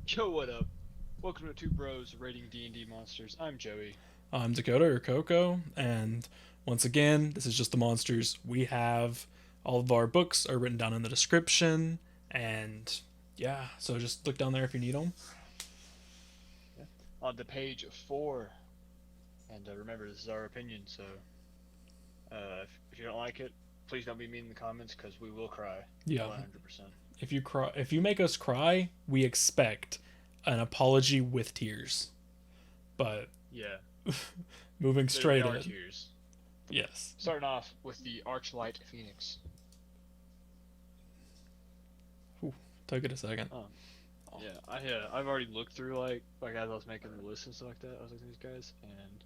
Yo, what up? Welcome to Two Bros Rating D&D Monsters. I'm Joey. I'm Dakota or Coco, and once again, this is just the monsters. We have all of our books are written down in the description, and yeah, so just look down there if you need them. Yeah. On to page 4. And remember, this is our opinion, so if you don't like it, please don't be mean in the comments, because we will cry. Yeah, 100%. if you make us cry, we expect an apology with tears. But Yeah, moving they straight are in, tears. yes. Starting off with the Archlight Phoenix. Ooh, took it a second. Yeah, I've already looked through like as I was making the list and stuff like that. I was looking at these guys, and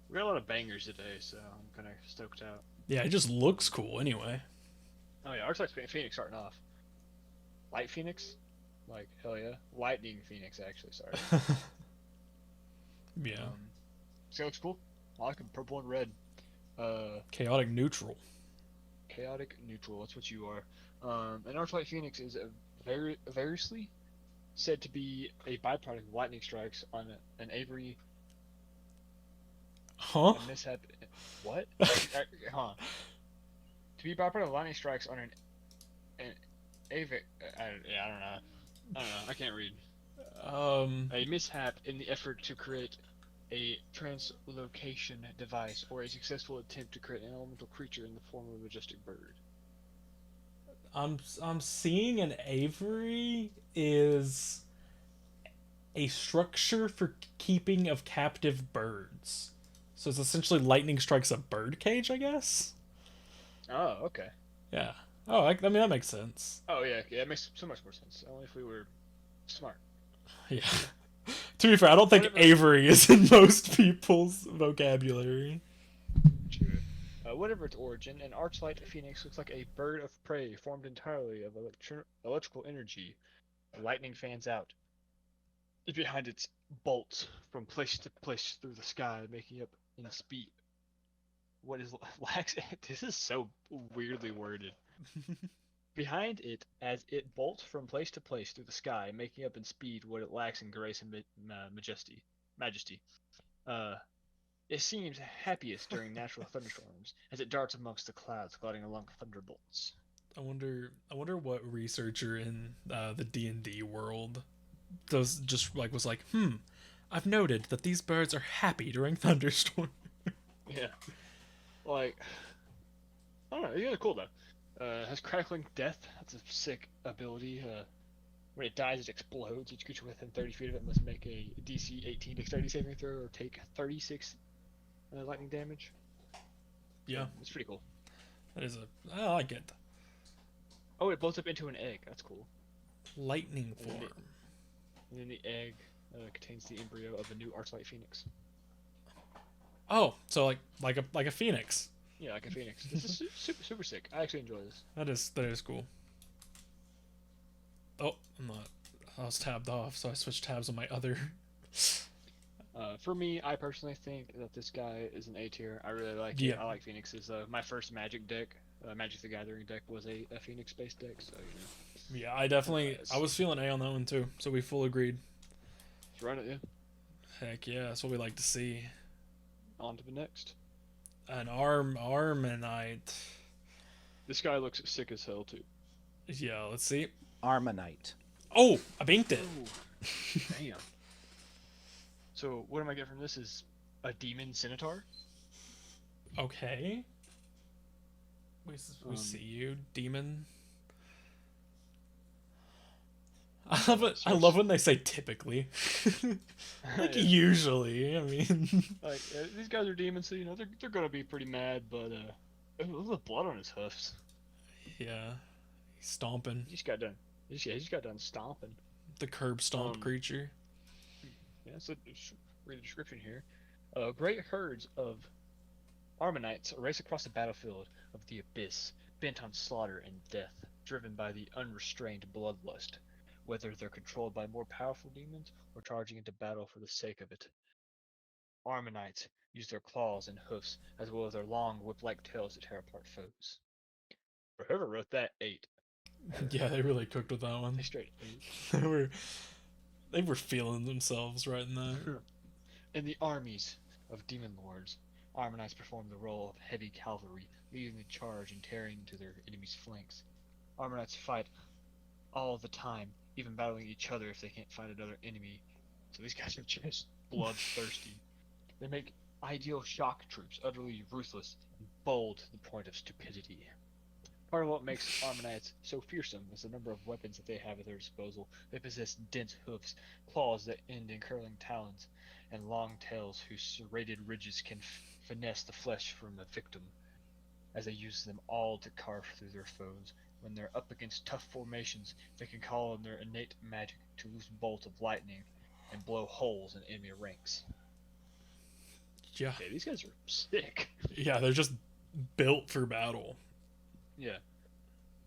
we got a lot of bangers today, so I'm kind of stoked out. Yeah, it just looks cool anyway. Oh yeah, Archlight Phoenix starting off. Light Phoenix? Like, hell yeah. Lightning Phoenix, actually, sorry. Yeah. So it looks cool. I like them, purple and red. Chaotic neutral. Chaotic neutral, that's what you are. And Archlight Phoenix is variously said to be a byproduct of lightning strikes on an Avery. Huh? A mishap. What? Huh. To be byproduct of lightning strikes on an Avery. Yeah, I don't know. I can't read. A mishap in the effort to create a translocation device or a successful attempt to create an elemental creature in the form of a majestic bird. I'm seeing an aviary is a structure for keeping of captive birds. So it's essentially lightning strikes a bird cage, I guess. Oh, okay. Yeah. Oh, I mean that makes sense. Oh yeah, yeah, it makes so much more sense. Only if we were smart. Yeah. To be fair, I don't think Whatever. aviary is in most people's vocabulary. True. Whatever its origin, an archlight phoenix looks like a bird of prey formed entirely of electrical energy. Lightning fans out behind its bolts from place to place through the sky, making up in speed. What is lax? This is so weirdly worded. Behind it, as it bolts from place to place through the sky, making up in speed what it lacks in grace and majesty. Majesty. Uh, it seems happiest during natural thunderstorms, as it darts amongst the clouds, gliding along thunderbolts. I wonder what researcher in the D&D world does just like was like, I've noted that these birds are happy during thunderstorms. Yeah, like I don't know. It's kind of cool though. Has crackling death. That's a sick ability. When it dies, it explodes. Each creature within 30 feet of it must make a DC 18 dexterity saving throw or take 36 lightning damage. Yeah, It's pretty cool. that is I like it. Oh, it blows up into an egg. That's cool. Lightning And then, form. and then the egg contains the embryo of a new Archlight Phoenix. Oh, so like a phoenix. Yeah, like a phoenix. This is super sick. I actually enjoy this. That is cool. Oh, I'm not. I was tabbed off, so I switched tabs on my other. For me, I personally think that this guy is an A tier. I really like Yeah, it. I like Phoenixes. My first Magic deck, Magic the Gathering deck, was a Phoenix-based deck, so yeah. I definitely. it's, I was feeling A on that one too, so we full agreed. let's run it. Yeah. Heck yeah, that's what we like to see. On to the next. An Armanite. This guy looks sick as hell too. Yeah, let's see. Armanite. Oh, I banked it. Oh, damn. So what am I getting from this? Is a demon Xanathar? Okay. We Um, see you, demon. I love it. I search. love when they say typically. Like Yeah. usually. I mean, Like these guys are demons, so they're gonna be pretty mad. But look at the blood on his hoofs. yeah. He's stomping. He just got done. He just got done stomping. The curb stomp Um, creature. yeah. So just read the description here. Great herds of Armanites race across the battlefield of the abyss, bent on slaughter and death, driven by the unrestrained bloodlust, whether they're controlled by more powerful demons or charging into battle for the sake of it. Armanites use their claws and hoofs, as well as their long whip-like tails to tear apart foes. For whoever wrote that, 8. Yeah, they really cooked with that one. They straight 8. They were They were feeling themselves right in there. In the armies of demon lords, Armanites perform the role of heavy cavalry, leading the charge and tearing into their enemies' flanks. Armanites fight all the time, even battling each other if they can't find another enemy. So these guys are just bloodthirsty. They make ideal shock troops, utterly ruthless and bold to the point of stupidity. Part of what makes Armanites so fearsome is the number of weapons that they have at their disposal. They possess dense hoofs, claws that end in curling talons, and long tails whose serrated ridges can finesse the flesh from the victim, as they use them all to carve through their foes. When they're up against tough formations, they can call on their innate magic to loose bolts of lightning and blow holes in enemy ranks. Yeah. Okay, these guys are sick. Yeah, they're just built for battle. Yeah.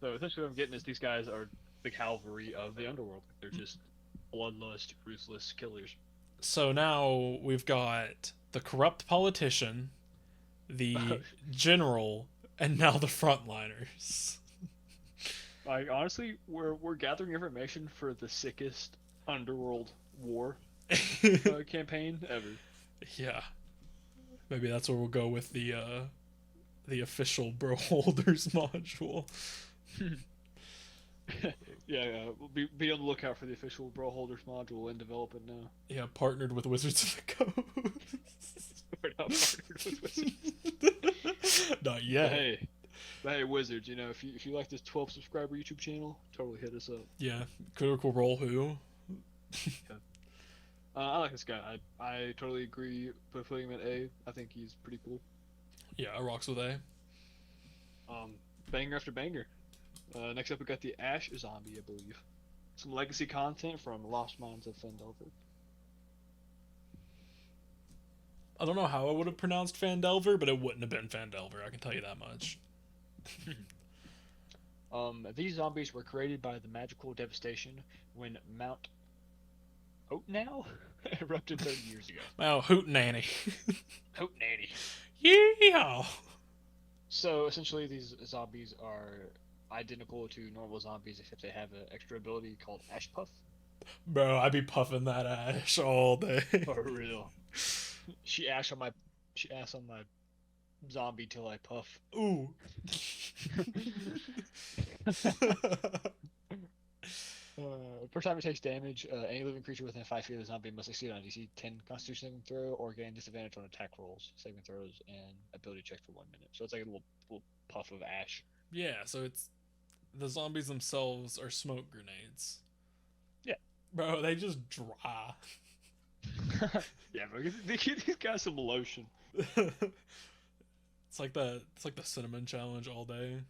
So essentially what I'm getting is these guys are the cavalry of the underworld. They're just bloodlust, ruthless killers. So now we've got the corrupt politician, the general, and now the frontliners. Like honestly, we're gathering information for the sickest underworld war campaign ever. Yeah. Maybe that's where we'll go with the official bro holders module. Yeah, we'll be on the lookout for the official bro holders module and develop it now. Yeah, partnered with Wizards of the Coast. We're not partnered with Wizards. Not yet. Hey, Wizards, you know, if you like this 12 subscriber YouTube channel, totally hit us up. Yeah, Critical Role who? Yeah. I like this guy. I totally agree with putting him at A. I think he's pretty cool. Yeah, I rocks with A. Banger after banger. Next up, we got the Ash Zombie, I believe. Some legacy content from Lost Mines of Phandelver. I don't know how I would have pronounced Phandelver, but it wouldn't have been Phandelver, I can tell you that much. These zombies were created by the magical devastation when Mount Hotenow erupted 30 years ago. Wow, hootenanny. Hotnanny. Yeah. So essentially, these zombies are identical to normal zombies, except they have an extra ability called Ash Puff. Bro, I be puffing that ash all day. For real. She asked on my zombie till I puff. Ooh. First time it takes damage, any living creature within 5 feet of the zombie must succeed on a DC 10 Constitution saving throw or gain disadvantage on attack rolls, saving throws, and ability checks for 1 minute. So it's like a little puff of ash. Yeah, so it's the zombies themselves are smoke grenades. Yeah. Bro, they just dry. Yeah, bro, they give these guys some lotion. It's like the cinnamon challenge all day.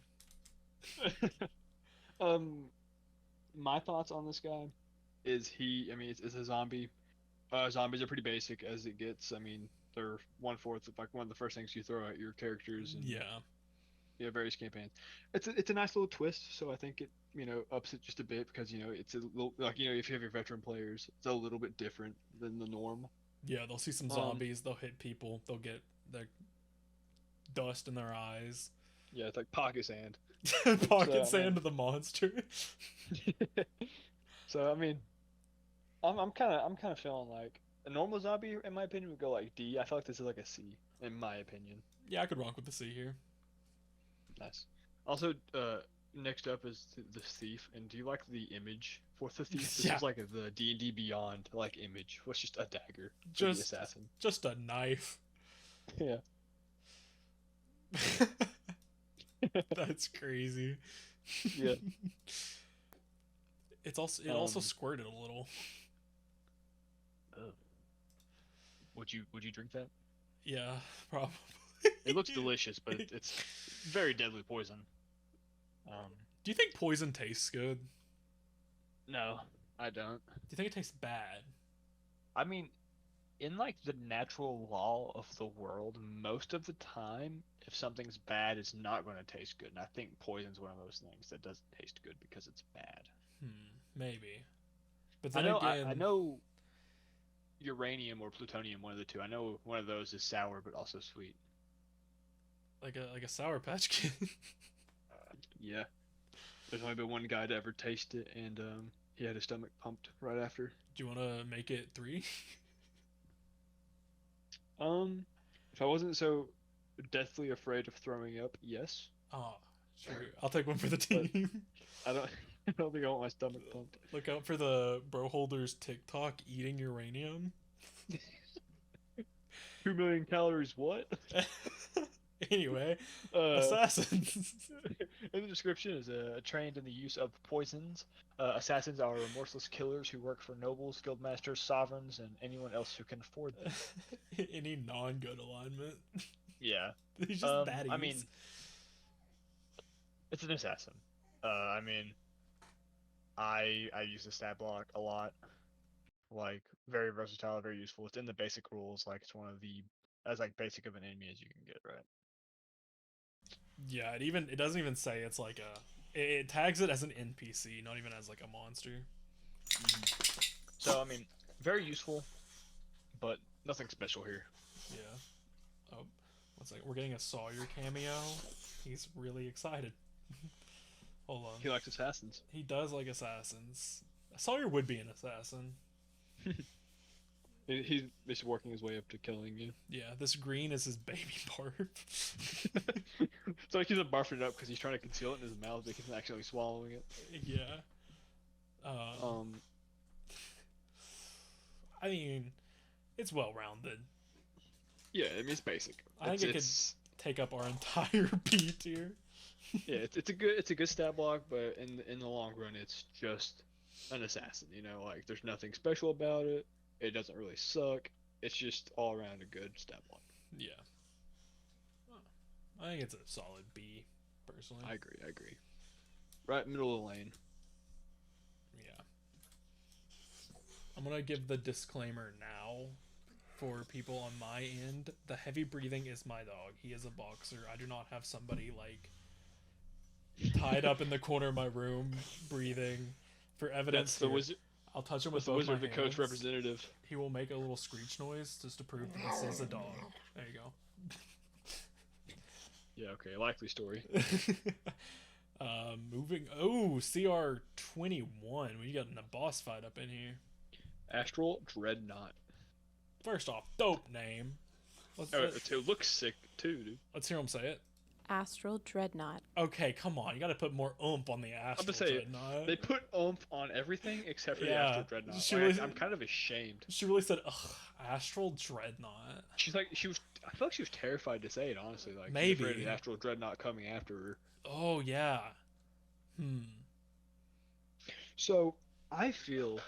My thoughts on this guy is it's a zombie. Zombies are pretty basic as it gets. I mean, they're 1/4 of like one of the first things you throw at your characters. And, yeah, various campaigns. It's a nice little twist. So I think it ups it just a bit because it's a little like if you have your veteran players, it's a little bit different than the norm. Yeah, they'll see some zombies. They'll hit people. They'll get their dust in their eyes. Yeah, it's like pocket sand. Pocket sand to the monster. So I mean, I'm kind of feeling like a normal zombie, in my opinion, would go like D. I feel like this is like a C, in my opinion. Yeah, I could rock with the C here. Nice. Also, next up is the thief. And do you like the image for the thief? This is like the D&D Beyond like image. What's just a dagger for the assassin? Just a knife. Yeah. That's crazy. Yeah. It also squirted a little. Would you drink that? Yeah, probably. It looks delicious, but it's very deadly poison. Do you think poison tastes good? No, I don't. Do you think it tastes bad? I mean, in like the natural law of the world, most of the time, if something's bad, it's not going to taste good. And I think poison's one of those things that doesn't taste good because it's bad. Maybe. But then I know uranium or plutonium, one of the two. I know one of those is sour but also sweet. Like a Sour Patch Kid. Yeah. There's only been one guy to ever taste it, and He had his stomach pumped right after. Do you want to make it 3? If I wasn't so deathly afraid of throwing up, yes. Oh, sure. I'll take one for the But team. I don't. I don't think I want my stomach pumped. Look out for the bro holders TikTok eating uranium. 2 million calories. What? Anyway, Uh, assassins. in the description is trained in the use of poisons. Assassins are remorseless killers who work for nobles, guildmasters, sovereigns, and anyone else who can afford them. Any non-good alignment. Yeah. He's just baddies. I mean, it's an assassin. I mean, I use the stat block a lot. Like, very versatile, very useful. It's in the basic rules. Like, it's one of the as like basic of an enemy as you can get, right? Yeah, it doesn't even say it's like it tags it as an NPC, not even as like a monster. Mm-hmm. So I mean, very useful, but nothing special here. Yeah. Oh, one second. We're getting a Sawyer cameo. He's really excited. Hold on. He likes assassins. He does like assassins. Sawyer would be an assassin. He's just working his way up to killing you. Yeah, this green is his baby barf. So like he's barfing it up because he's trying to conceal it in his mouth, but he's actually swallowing it. Yeah. I mean, it's well rounded. Yeah, I mean it's basic. I think it could take up our entire B tier. Yeah, it's a good stat block, but in the long run, it's just an assassin. You know, like there's nothing special about it. It doesn't really suck. It's just all around a good stat block. Yeah. I think it's a solid B, personally. I agree. Right middle of the lane. Yeah. I'm gonna give the disclaimer now for people on my end. The heavy breathing is my dog. He is a boxer. I do not have somebody like tied up in the corner of my room breathing. For evidence, That's the wizard. I'll touch him with the both wizard, my the hands. coach representative. He will make a little screech noise just to prove that this is a dog. There you go. Yeah, okay, likely story. Moving. Oh, CR 21. We got a boss fight up in here. Astral Dreadnought. First off, dope name. It looks sick too, dude. Let's hear him say it. Astral Dreadnought. Okay, come on. You got to put more oomph on the Astral Dreadnought. They put oomph on everything except for the Astral Dreadnought. I'm kind of ashamed. She really said, "Ugh, Astral Dreadnought." I feel like she was terrified to say it, honestly. Like, maybe she was afraid of the Astral Dreadnought coming after her. Oh yeah. So I feel,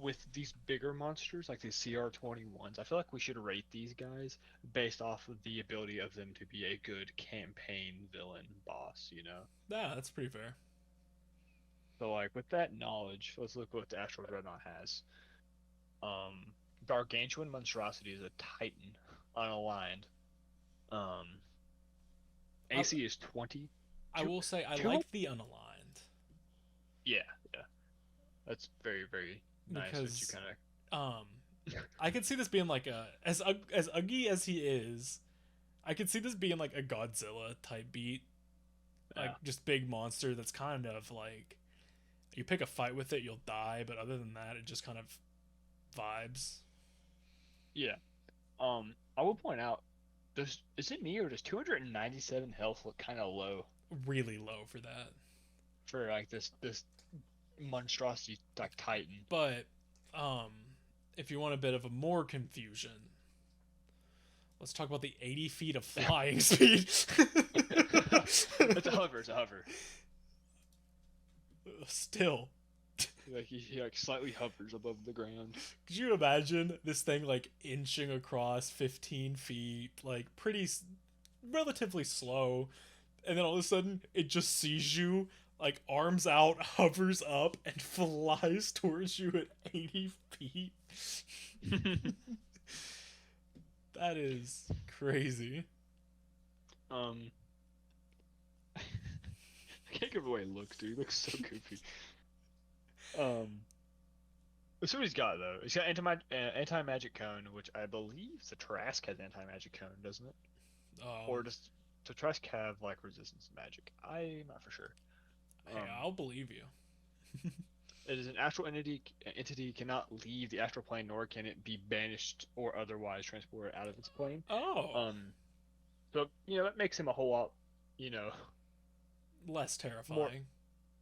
with these bigger monsters like these CR21s, I feel like we should rate these guys based off of the ability of them to be a good campaign villain boss. You know? Yeah, that's pretty fair. So like with that knowledge, let's look what the Astral Dreadnought has. Gargantuan Monstrosity is a Titan, unaligned. AC is 20. I will say I like the unaligned. Yeah. That's very, very nice. Because you kind of. I could see this being like as ugly as he is. I could see this being like a Godzilla type beat, like just big monster that's kind of like you pick a fight with it, you'll die, but other than that, it just kind of vibes. Yeah. I will point out, is it me or does 297 health look kind of low? Really low for that. For like this monstrosity like Titan. But if you want a bit of a more confusion, let's talk about the 80 feet of flying speed. It's a hover. Still. Like he like slightly hovers above the ground. Could you imagine this thing like inching across 15 feet, like relatively slow, and then all of a sudden it just sees you, like arms out, hovers up, and flies towards you at 80 feet? That is crazy. I can't give away looks, dude. He looks so goofy. That's what he's got though. He's got anti-magic cone, which I believe the Trask has anti-magic cone, doesn't it? Or does the Trask have like resistance to magic? I'm not for sure. Hey, I'll believe you. it is an astral entity cannot leave the astral plane, nor can it be banished or otherwise transported out of its plane. Oh, So that makes him a whole lot, you know, less more terrifying.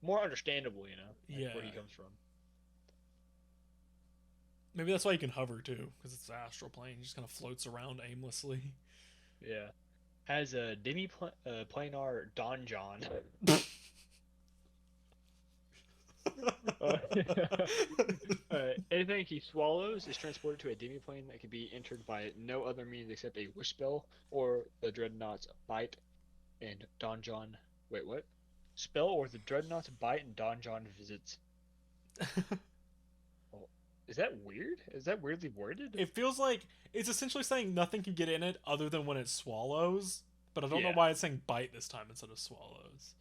more understandable. Like Yeah. where he comes from. Maybe that's why you can hover too, because it's the astral plane. He just kind of floats around aimlessly. Yeah, has a planar donjon. Anything he swallows is transported to a demiplane that can be entered by no other means except a wish spell or the dreadnought's bite and donjon. Wait, what? Spell or the dreadnought's bite and donjon visits. Oh, is that weird? Is that weirdly worded? It feels like it's essentially saying nothing can get in it other than when it swallows, but I don't know Yeah. why it's saying bite this time instead of swallows.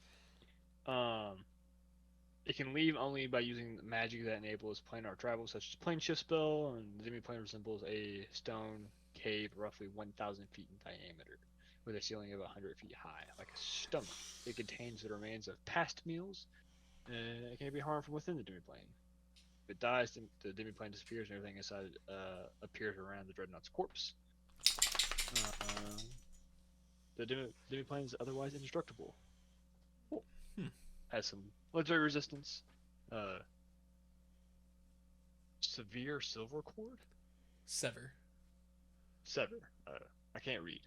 It can leave only by using magic that enables planar travel, such as plane shift spell, and the demiplane resembles a stone cave roughly 1,000 feet in diameter, with a ceiling of 100 feet high, like a stomach. It contains the remains of past meals, and it can be harmed from within the demiplane. If it dies, the demiplane disappears, and everything inside appears around the dreadnought's corpse. The demiplane is otherwise indestructible. Cool. Has some legendary resistance. Severe silver cord? Sever. Sever. I can't read.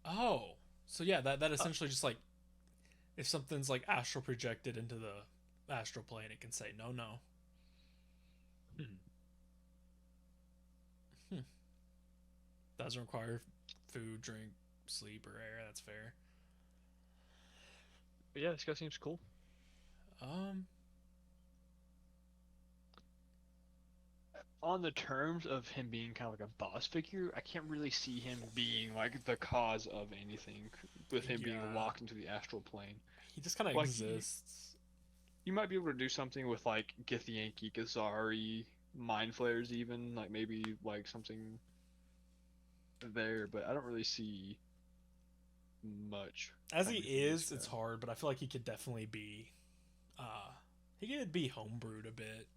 Oh, so yeah, that essentially just like if something's like astral projected into the astral plane, it can say no, no. Doesn't require food, drink, sleep, or air. That's fair. But yeah, this guy seems cool. On the terms of him being kind of like a boss figure, I can't really see him being like the cause of anything with him being Yeah. locked into the astral plane. He just kind of Like, exists. You might be able to do something with like Githyanki, Gazari, Mind Flayers even, like maybe like something there, but I don't really see much. As he coming from this is, it's guy. hard, but I feel like he could definitely be he could be homebrewed a bit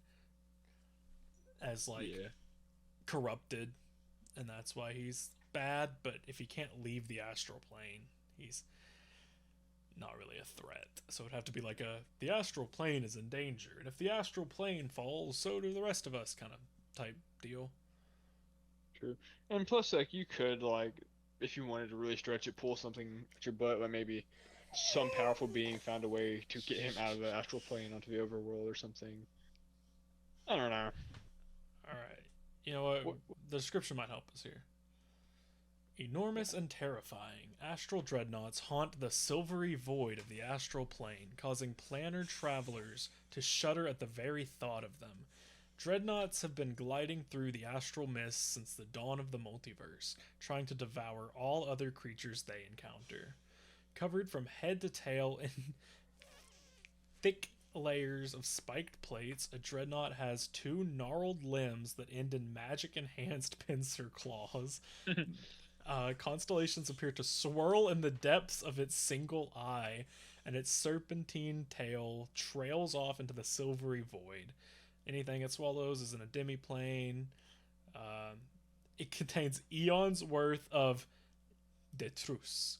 as like Yeah. corrupted, and that's why he's bad, but if he can't leave the astral plane, he's not really a threat. So it'd have to be like the astral plane is in danger, and if the astral plane falls, so do the rest of us kind of type deal. True. And plus, like, you could, like, if you wanted to really stretch it, pull something at your butt, like maybe some powerful being found a way to get him out of the astral plane onto the overworld or something. I don't know. Alright. You know what? What- The description might help us here. Enormous and terrifying, astral dreadnoughts haunt the silvery void of the astral plane, causing planar travelers to shudder at the very thought of them. Dreadnoughts have been gliding through the astral mist since the dawn of the multiverse, trying to devour all other creatures they encounter. Covered from head to tail in thick layers of spiked plates, a dreadnought has two gnarled limbs that end in magic-enhanced pincer claws. Constellations appear to swirl in the depths of its single eye, and its serpentine tail trails off into the silvery void. Anything it swallows is in a demiplane. It contains eons worth of detritus,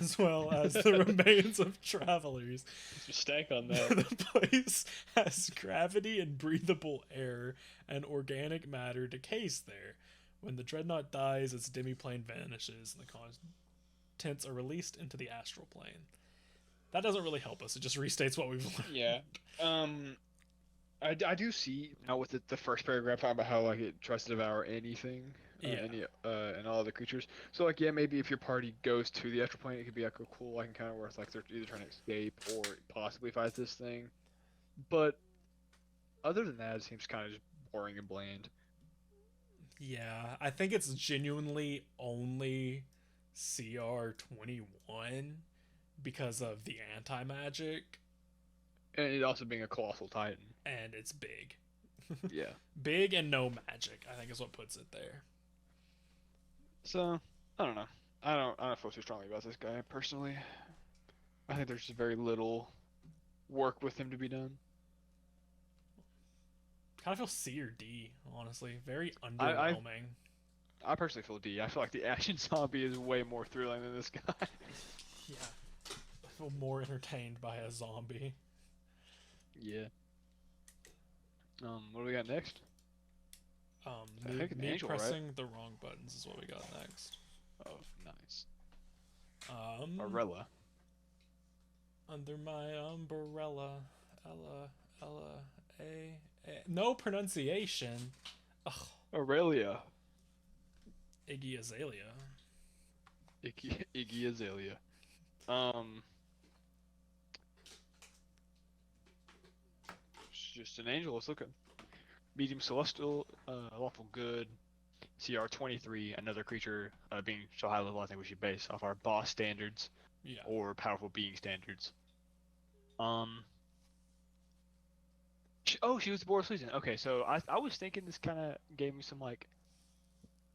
as well as the remains of travelers. Some stank on that. The place has gravity and breathable air, and organic matter decays there. When the dreadnought dies, its demiplane vanishes, and the contents are released into the astral plane. That doesn't really help us. It just restates what we've learned. Yeah. I do see now with the first paragraph talking about how like it tries to devour anything, Yeah. and all other creatures. So like yeah, maybe if your party goes to the astral plane, it could be like a cool like encounter where it's like they're either trying to escape or possibly fight this thing. But other than that, it seems kind of just boring and bland. Yeah, I think it's genuinely only CR21 because of the anti-magic, And it also being a colossal titan. and it's big. Yeah. Big and no magic, I think is what puts it there. So I don't know. I don't feel too strongly about this guy personally. I think there's just very little work with him to be done. Kind of feel C or D, honestly. Very I underwhelming. I personally feel D. I feel like the action zombie is way more thrilling than this guy. Yeah. I feel more entertained by a zombie. Yeah. What do we got next? I think an Me angel, pressing right? the wrong buttons is what we got next. Oh, nice. Arella. Under my umbrella, Ella, no pronunciation. Ugh. Aurelia. Iggy Azalea. Iggy Azalea. It's just an angel. Let's look at medium celestial, lawful good. CR 23. Another creature being so high level. I think we should base off our boss standards Yeah. or powerful being standards. She was the Boros Legion. Okay, so I was thinking this kind of gave me some like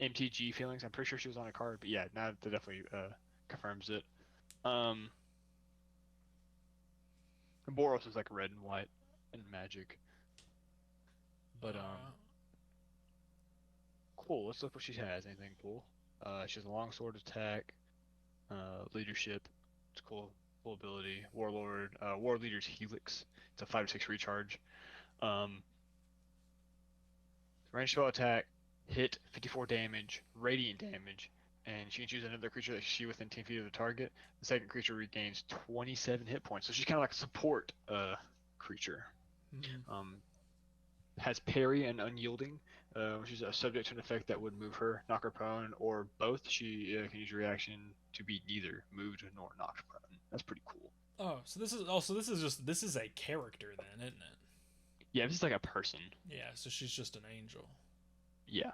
MTG feelings. I'm pretty sure she was on a card, but yeah, now that definitely confirms it. Boros is like red and white and magic. But cool. Let's look what she has. Anything cool? She has a longsword attack, leadership. It's cool. Cool ability. Warlord. War Leader's Helix. It's a 5/6 recharge. Range spell attack, hit 54 damage, radiant damage, and she can choose another creature that she within 10 feet of the target. The second creature regains 27 hit points. So she's kind of like a support creature. Mm-hmm. Has parry and unyielding, which is a subject to an effect that would move her, knock her prone, or both. She can use a reaction to be neither moved nor knocked prone. That's pretty cool. Oh, so this is a character then, isn't it? Yeah, this is like a person. Yeah, so she's just an angel. Yeah.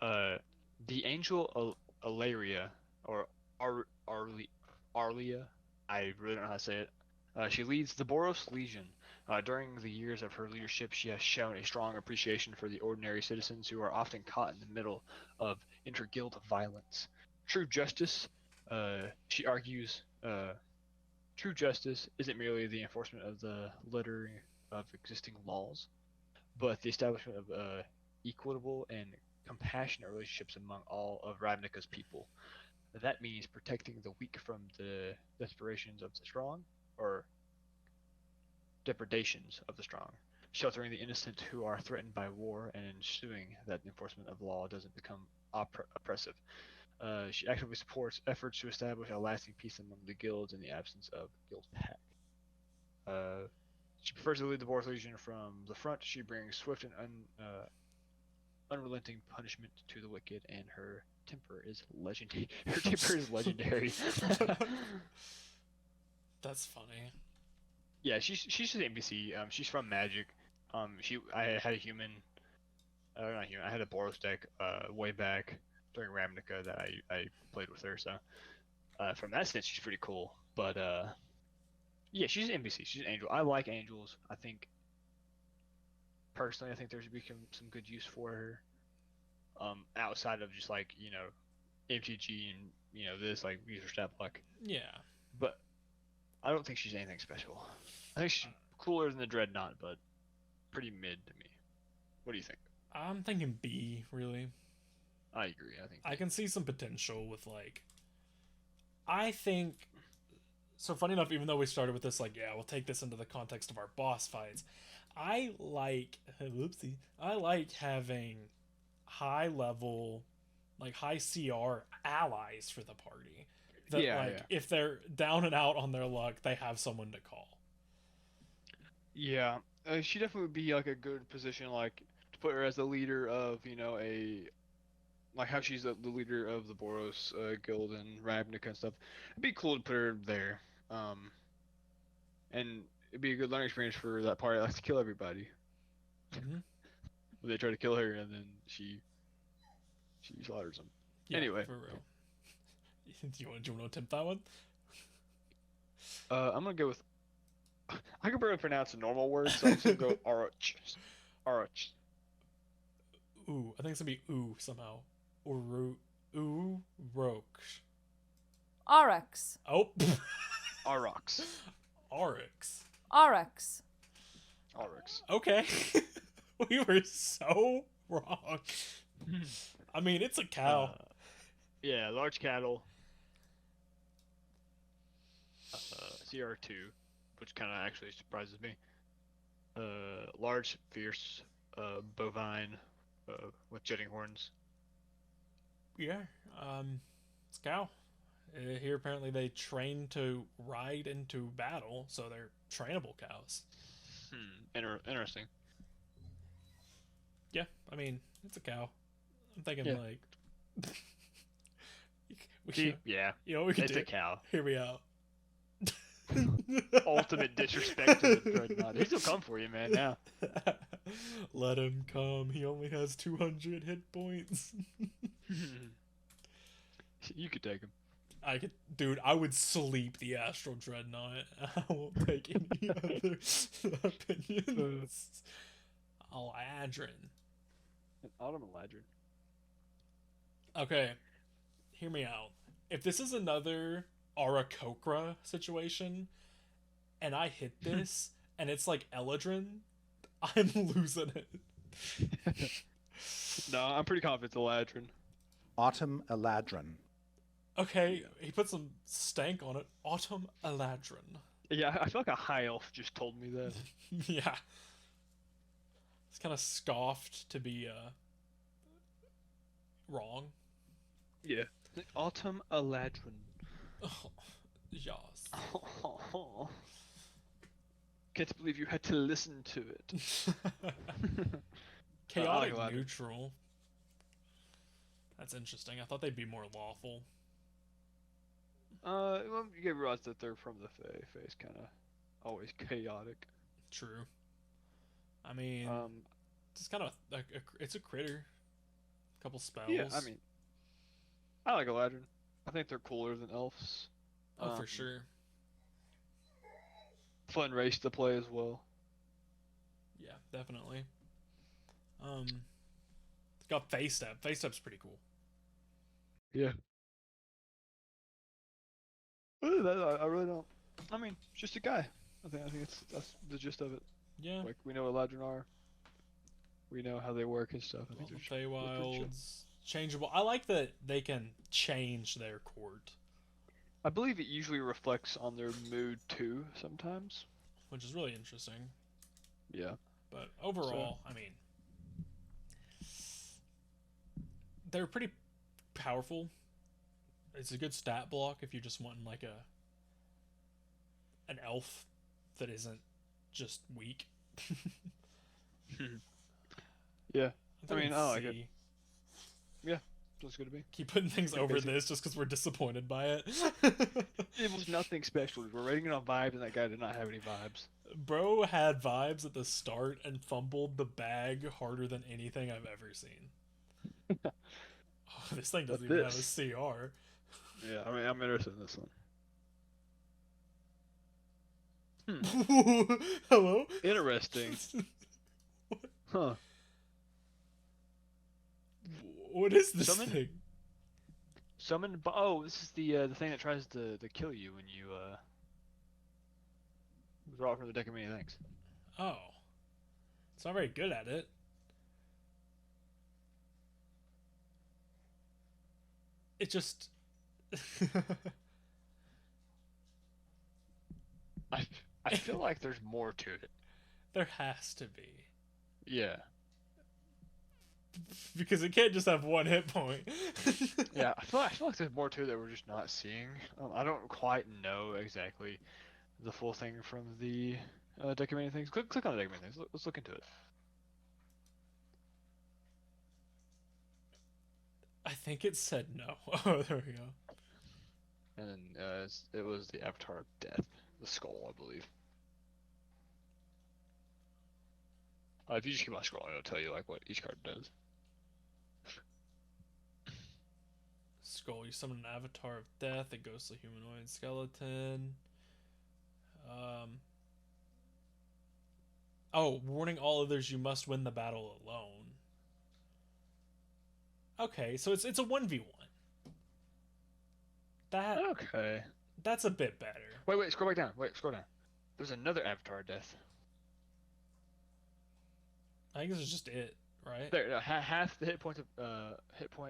The angel Alaria or Arlia, I really don't know how to say it. She leads the Boros Legion. During the years of her leadership, she has shown a strong appreciation for the ordinary citizens who are often caught in the middle of inter-guild violence. True justice, she argues, true justice isn't merely the enforcement of the letter of existing laws, but the establishment of equitable and compassionate relationships among all of Ravnica's people. That means protecting the weak from the desperations of the strong, or depredations of the strong, sheltering the innocent who are threatened by war, and ensuring that the enforcement of law doesn't become oppressive. She actively supports efforts to establish a lasting peace among the guilds in the absence of guild pact. She prefers to lead the Boros Legion from the front. She brings swift and unrelenting punishment to the wicked, and her temper is legendary. Her temper is legendary. That's funny. Yeah, she's just an NPC. She's from Magic. I had a human. Not human. I had a Boros deck way back during Ravnica that I played with her. So from that sense, she's pretty cool. But yeah, she's an NPC. She's an angel. I like angels. I think personally, I think there's become some good use for her. Outside of just like MTG and this like user stat block. Yeah. But I don't think she's anything special. I think she's cooler than the Dreadnought, but pretty mid to me. What do you think? I'm thinking B, really. I agree. I think I can see some potential with I think. So funny enough, even though we started with this, we'll take this into the context of our boss fights. I like having high level, high CR allies for the party. That if they're down and out on their luck, they have someone to call. Yeah, she definitely would be like a good position, to put her as the leader of how she's the leader of the Boros guild and Ravnica and stuff. It'd be cool to put her there. And it'd be a good learning experience for that party that likes to kill everybody. Mm-hmm. They try to kill her and then she slaughters them. Yeah, anyway, for real. Do you want to attempt that one? I'm gonna go with. I can barely pronounce a normal word, so I'm just gonna go Arch. Arch. Ooh, I think it's gonna be ooh somehow. Or ooh roach. Aurochs. Oh. Aurochs. Aurochs. Aurochs. Aurochs. Okay. We were so wrong. I mean, it's a cow. Yeah, large cattle. CR2, which kind of actually surprises me. Large, fierce, bovine, with jetting horns. Yeah, it's a cow. Here, apparently, they train to ride into battle, so they're trainable cows. Interesting. Yeah, I mean, it's a cow. I'm thinking, Yeah. like... Yeah, You know what we could it's do? a cow. Hear me out. Ultimate disrespect to the Dreadnought. He'll come for you, man, now. Let him come. He only has 200 hit points. You could take him. I could, dude. I would sleep the Astral Dreadnought. I won't take any other opinions. Aladrin. An Autumn Eladrin. Okay, hear me out. If this is another Arakokra situation, and I hit this, and it's like Eladrin, I'm losing it. No, I'm pretty confident it's Eladrin. Autumn Eladrin. Okay, he put some stank on it. Autumn Eladrin. Yeah, I feel like a high elf just told me that. Yeah. It's kind of scoffed to be wrong. Yeah. Autumn Eladrin. Oh, yes. Can't believe you had to listen to it. Chaotic Eladrin. neutral. That's interesting. I thought they'd be more lawful. Well, you realize that they're from the Fae. Fae's kind of always chaotic. True. I mean, it's kind of it's a critter. A couple spells. Yeah, I mean, I like Eladrin. I think they're cooler than elves. Oh, for sure. Fun race to play as well. Yeah, definitely. It's got face step. Face step's pretty cool. Yeah. I really don't. I mean, it's just a guy. I think that's the gist of it. Yeah. Like, we know what Eladrin are. We know how they work and stuff. I think they're just- they're pretty chill. Feywilds, changeable. I like that they can change their court, I believe it usually reflects on their mood too, sometimes. which is really interesting. Yeah. But overall, I mean, they're pretty powerful. It's a good stat block if you're just wanting like an elf that isn't just weak. Yeah. I think mean, it's I like it. C. Looks good to me. Keep putting things Yeah, over basic. this just because we're disappointed by it. It was nothing special. We're rating it on vibes, and that guy did not have any vibes. Bro had vibes at the start and fumbled the bag harder than anything I've ever seen. Oh, this thing doesn't But even have a this- CR. Yeah, I mean, I'm interested in this one. Hello? Interesting. Huh. What is this Summon? thing? Oh, this is the thing that tries to kill you when you draw it from the deck of many things. Oh. It's not very good at it. It just... I feel like there's more to it. There has to be. Yeah. Because it can't just have one hit point. Yeah, I feel like there's more to it that we're just not seeing. I don't quite know exactly the full thing from the deck of many things. Click on the deck of many things. Let's look into it. I think it said no. Oh, there we go. And then it was the Avatar of Death, the skull, I believe. If you just keep on scrolling, it'll tell you like what each card does. Skull, you summon an avatar of death, a ghostly humanoid skeleton. Oh, warning all others, you must win the battle alone. Okay, so it's a 1v1. Okay. That's a bit better. Wait, scroll back down. Wait, scroll down. There's another Avatar death. I think this is just it, right? There, no, half the hit point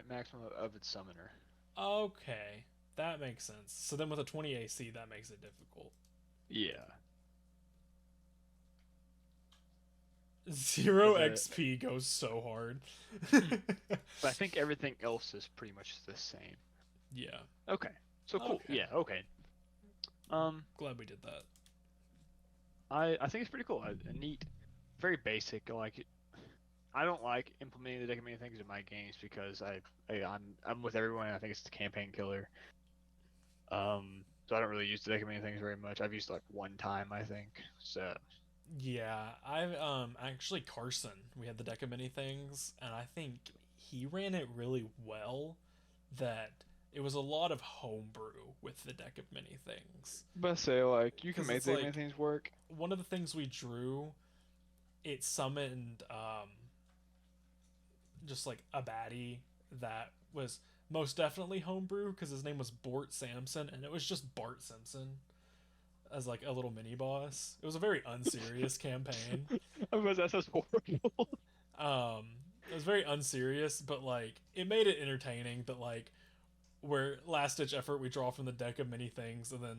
maximum of its summoner. Okay, that makes sense. So then with a 20 AC, that makes it difficult. Yeah. 0 But, XP goes so hard. But I think everything else is pretty much the same. Yeah. Okay. So cool. Okay. Yeah. Okay. Glad we did that. I think it's pretty cool. Neat. Very basic. Like, I don't like implementing the deck of many things in my games because I'm with everyone. And I think it's the campaign killer. So I don't really use the deck of many things very much. I've used it like one time, I think. So. Yeah, I've actually Carson. We had the deck of many things, and I think he ran it really well. That it was a lot of homebrew with the deck of many things. But say like you can 'Cause make it's the like- many things work. One of the things we drew, it summoned just like a baddie that was most definitely homebrew because his name was Bort Samson, and it was just Bart Simpson as like a little mini boss. It was a very unserious campaign. That sounds horrible. It was very unserious, but like it made it entertaining. That like where last ditch effort we draw from the deck of many things, and then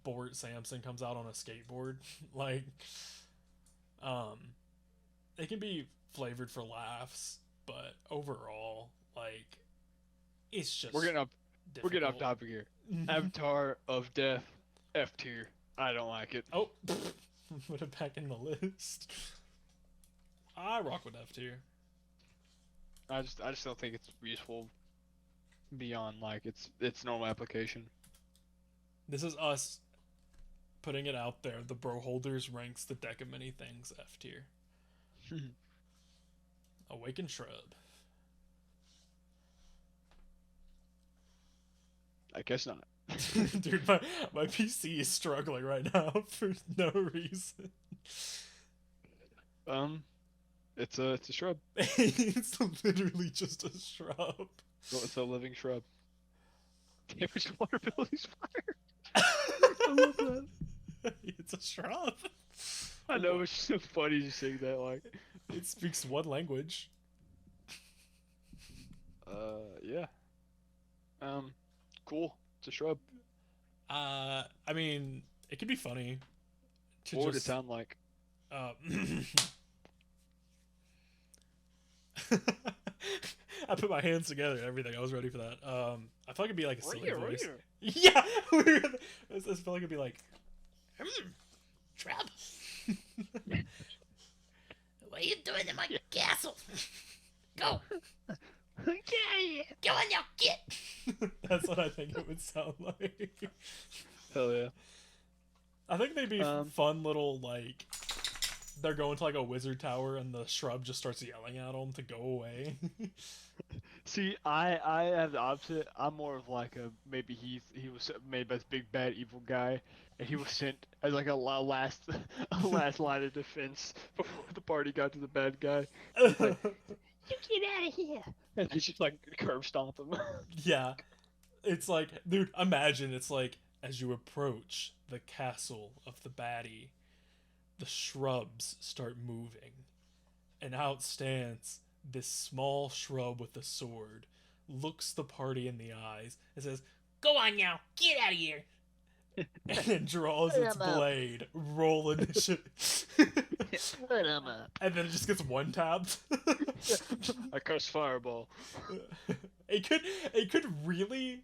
Bort Samson comes out on a skateboard. Like, it can be flavored for laughs, but overall, like, it's just We're getting off difficult. topic here. Avatar of Death, F tier. I don't like it. Oh, put it back in the list. I rock with F tier. I just don't think it's useful beyond like its normal application. This is us putting it out there. The Bro Holders ranks the deck of many things F tier. Awakened Shrub. I guess not. Dude, my PC is struggling right now for no reason. It's a shrub. It's literally just a shrub. Well, it's a living shrub. Damage water abilities fire. I love that. It's a shrub. I know, it's so funny just saying that. Like, It speaks one language. yeah. Cool. It's a shrub. I mean, it could be funny to What would it just sound like? I put my hands together and everything. I was ready for that. I feel like it'd be like a silly voice. Rear. Yeah, I feel like it'd be like, Shrub. What are you doing in my castle? Go. Go on now, get. That's what I think it would sound like. Hell yeah. I think they'd be fun little, like, they're going to like a wizard tower and the shrub just starts yelling at them to go away. See, I have the opposite. I'm more of like maybe he was made by this big bad evil guy, and he was sent as like a last line of defense before the party got to the bad guy. Like, you get out of here! And he's just like curb stomp him. Yeah. It's like, dude, imagine it's like, as you approach the castle of the baddie, the shrubs start moving, and out stands this small shrub with a sword, looks the party in the eyes, and says, Go on now, get out of here. and then draws its blade. Roll initiative. Put 'em up. And then it just gets one tapped. I cast fireball. It could really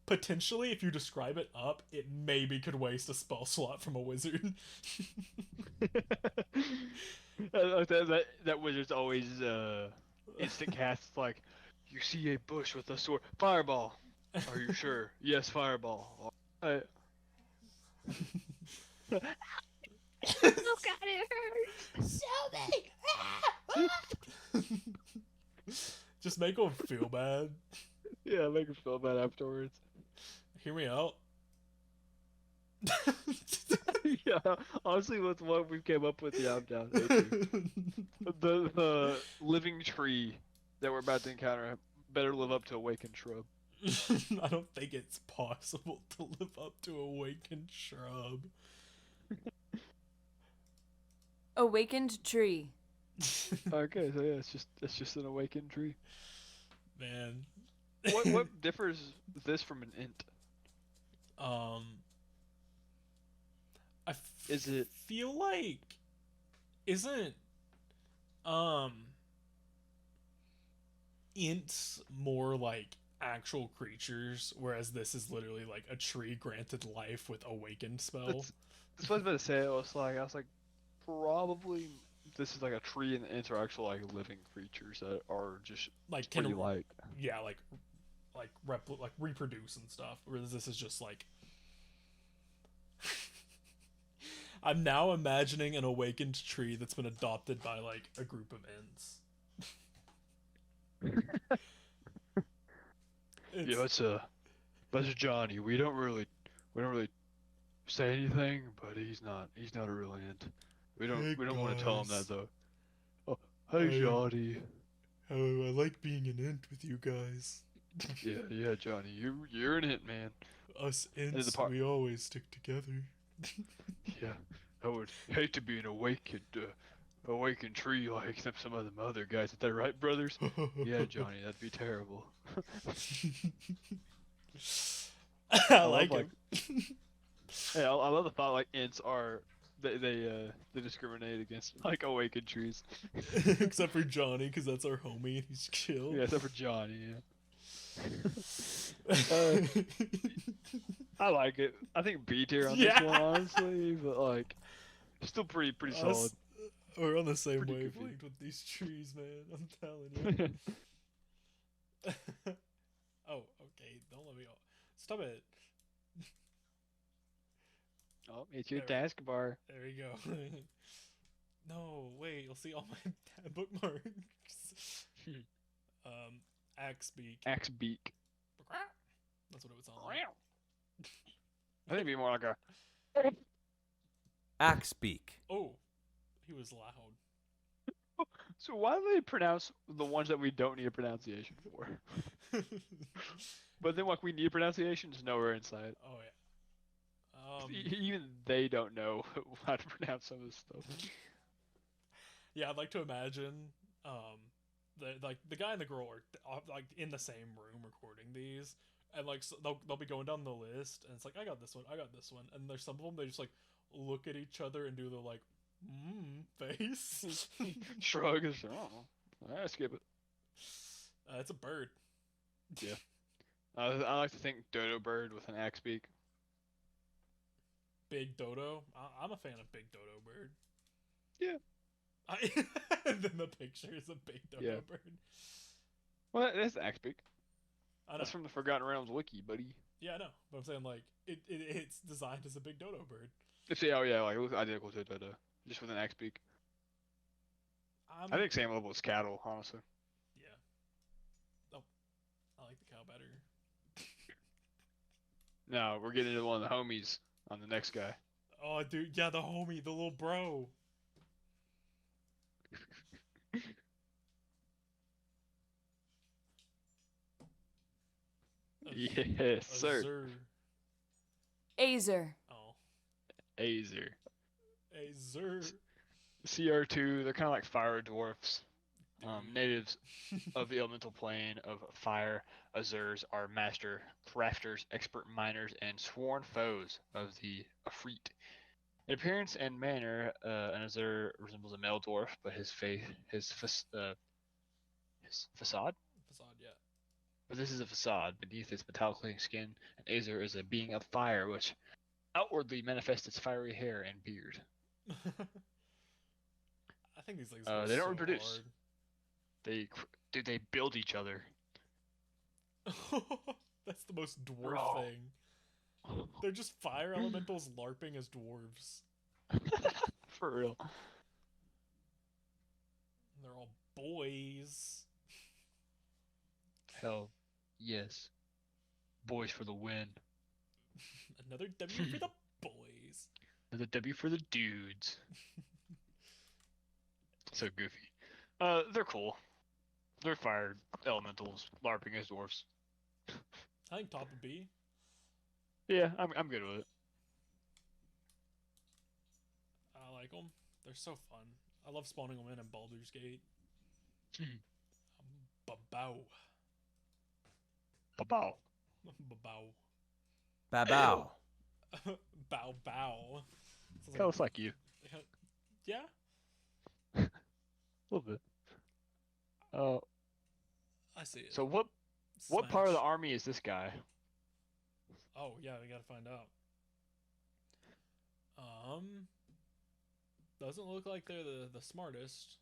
potentially, if you describe it up, it maybe could waste a spell slot from a wizard. that wizard's always instant cast. Like, you see a bush with a sword, fireball. Are you sure? Yes, fireball. Oh god, it hurts. So big. Just make them feel bad. Yeah, make him feel bad afterwards. Hear me out. Yeah, honestly, with what we came up with, yeah, I'm down. The living tree that we're about to encounter better live up to Awakened Shrub. I don't think it's possible to live up to Awakened Shrub. Awakened tree. Okay, so yeah, it's just an awakened tree. Man. What differs this from an int? I Is it feel like isn't ints more like actual creatures, whereas this is literally like a tree granted life with awakened spell. that's what I was about to say. I was like, probably this is like a tree, and the ints are actual like living creatures that are just Like tree can like. yeah, like reproduce and stuff. Whereas this is just like I'm now imagining an awakened tree that's been adopted by like a group of ints. That's Johnny. We don't really say anything, but he's not a real int. We Hey, don't want to tell him that guys. though. Oh, hey Johnny. Oh, I like being an int with you guys. Yeah, Johnny. You're an int, man. Us the ints, part- we always stick together. Yeah. I would hate to be an awakened tree like some of them other guys. Is that right, brothers? Yeah, Johnny, that'd be terrible. I love, like him. Yeah, I love the thought like ints are they discriminate against like awakened trees. Except for Johnny, because that's our homie and he's chill. Yeah, except for Johnny. Yeah. I like it. I think B tier on this Yeah. one, honestly, but like still pretty solid. We're on the same Pretty goofy. wavelength with these trees, man. I'm telling you. Oh, okay. Don't let me. Stop it. Oh, it's your There. taskbar. There you go. No, wait. You'll see all my bookmarks. Axe beak. Axe beak. That's what it would sound like. I think it'd be more like a. Axebeak. Oh, he was loud. So why do they pronounce the ones that we don't need a pronunciation for? But then like we need pronunciations nowhere inside. Oh yeah. Even they don't know how to pronounce some of this stuff. Yeah, I'd like to imagine, the guy and the girl are like in the same room recording these, and like so they'll be going down the list, and it's like I got this one, and there's some of them they just like look at each other and do the like face. Shrug is I skip it. It's a bird. Yeah. I like to think dodo bird with an axe beak. Big dodo. I'm a fan of big dodo bird. Yeah. And then the picture is a big dodo Yeah. bird. Well, that's the axe beak. I know. That's from the Forgotten Realms wiki, buddy. Yeah, I know. But I'm saying like it's designed as a big dodo bird. Oh yeah, like it looks identical to a dodo, just with an axe beak. I think same level as cattle, honestly. Yeah. Oh, I like the cow better. No, we're getting into one of the homies on the next guy. Oh, dude, yeah, the homie, the little bro. Yes, sir. Azer. Oh, Azer. Azer. CR2, they're kind of like fire dwarfs. Natives of the elemental plane of fire, Azers are master crafters, expert miners, and sworn foes of the Afreet. In appearance and manner, an Azer resembles a male dwarf, but his facade. Facade, yeah. But this is a facade. Beneath its metallic skin, an Azer is a being of fire, which outwardly manifests its fiery hair and beard. I think these things. They don't reproduce. They build each other. Hard. That's the most dwarf thing. They're just fire elementals LARPing as dwarves. For real. And they're all boys. Hell, yes. Boys for the win. Another W for the boys. Another W for the dudes. So goofy. They're cool. They're fire elementals, LARPing as dwarves. I think top would be. Yeah, I'm good with it. I like them. They're so fun. I love spawning them in Baldur's Gate. Babow. Babow. Babow. Babow. Bow bow. Sounds Kind of looks like you. Yeah? A little bit. I see it. So what part of the army is this guy? Oh, yeah, we gotta find out. Doesn't look like they're the smartest.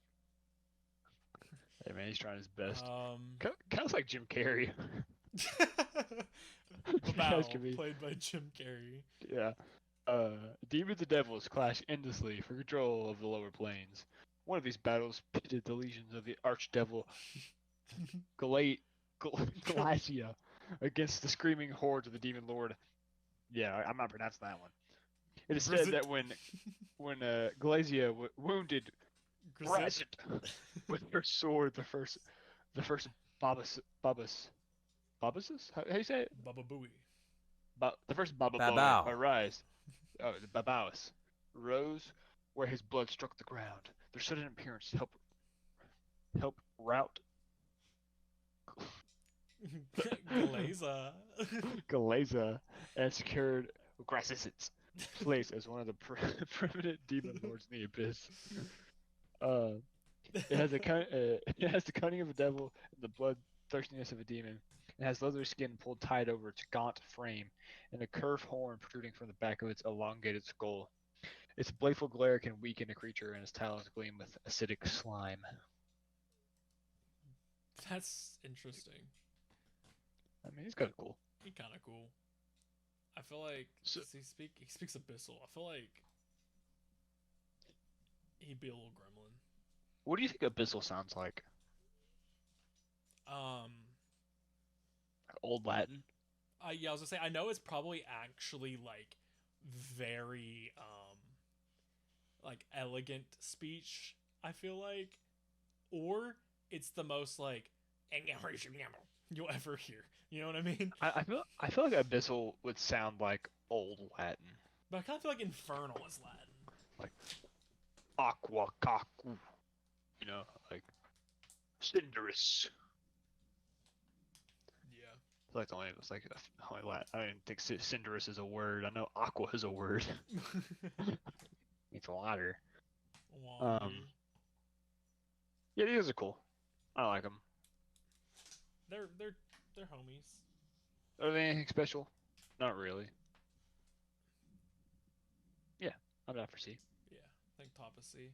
Hey man, he's trying his best. Um, Kind of looks like Jim Carrey. Bow, could be. played by Jim Carrey. Yeah. Demons and devils clash endlessly for control of the lower planes. One of these battles pitted the legions of the archdevil Galacia against the screaming hordes of the demon lord. Yeah, I'm not pronouncing that one. It is said that when Galacia wounded Grisette. with her sword, the first Babas, how do you say it? Baba Booey. The first Baba Babao. arise. Oh, the Babaus rose where his blood struck the ground. Their sudden appearance help rout Glaza. and secured Grassisit's place as one of the permanent demon lords in the abyss. It has the cunning of a devil and the bloodthirstiness of a demon. It has leather skin pulled tight over its gaunt frame and a curved horn protruding from the back of its elongated skull. Its playful glare can weaken a creature, and its talons gleam with acidic slime. That's interesting. I mean, he's kind of cool. He's kind of cool. I feel like he speaks Abyssal. I feel like he'd be a little gremlin. What do you think Abyssal sounds like? Old Latin? Yeah, I was gonna say I know it's probably actually like very like elegant speech, I feel like. Or it's the most like you'll ever hear. You know what I mean? I feel like Abyssal would sound like Old Latin. But I kinda feel like Infernal is Latin. Like Aqua Cacu. You know, like Cinderous. Yeah. I feel like it's like only Latin. I don't think Cinderous is a word. I know Aqua is a word. It's water. Yeah, these are cool. I like them. They're homies. Are they anything special? Not really. Yeah, I'm down for C. Yeah, I think top is C.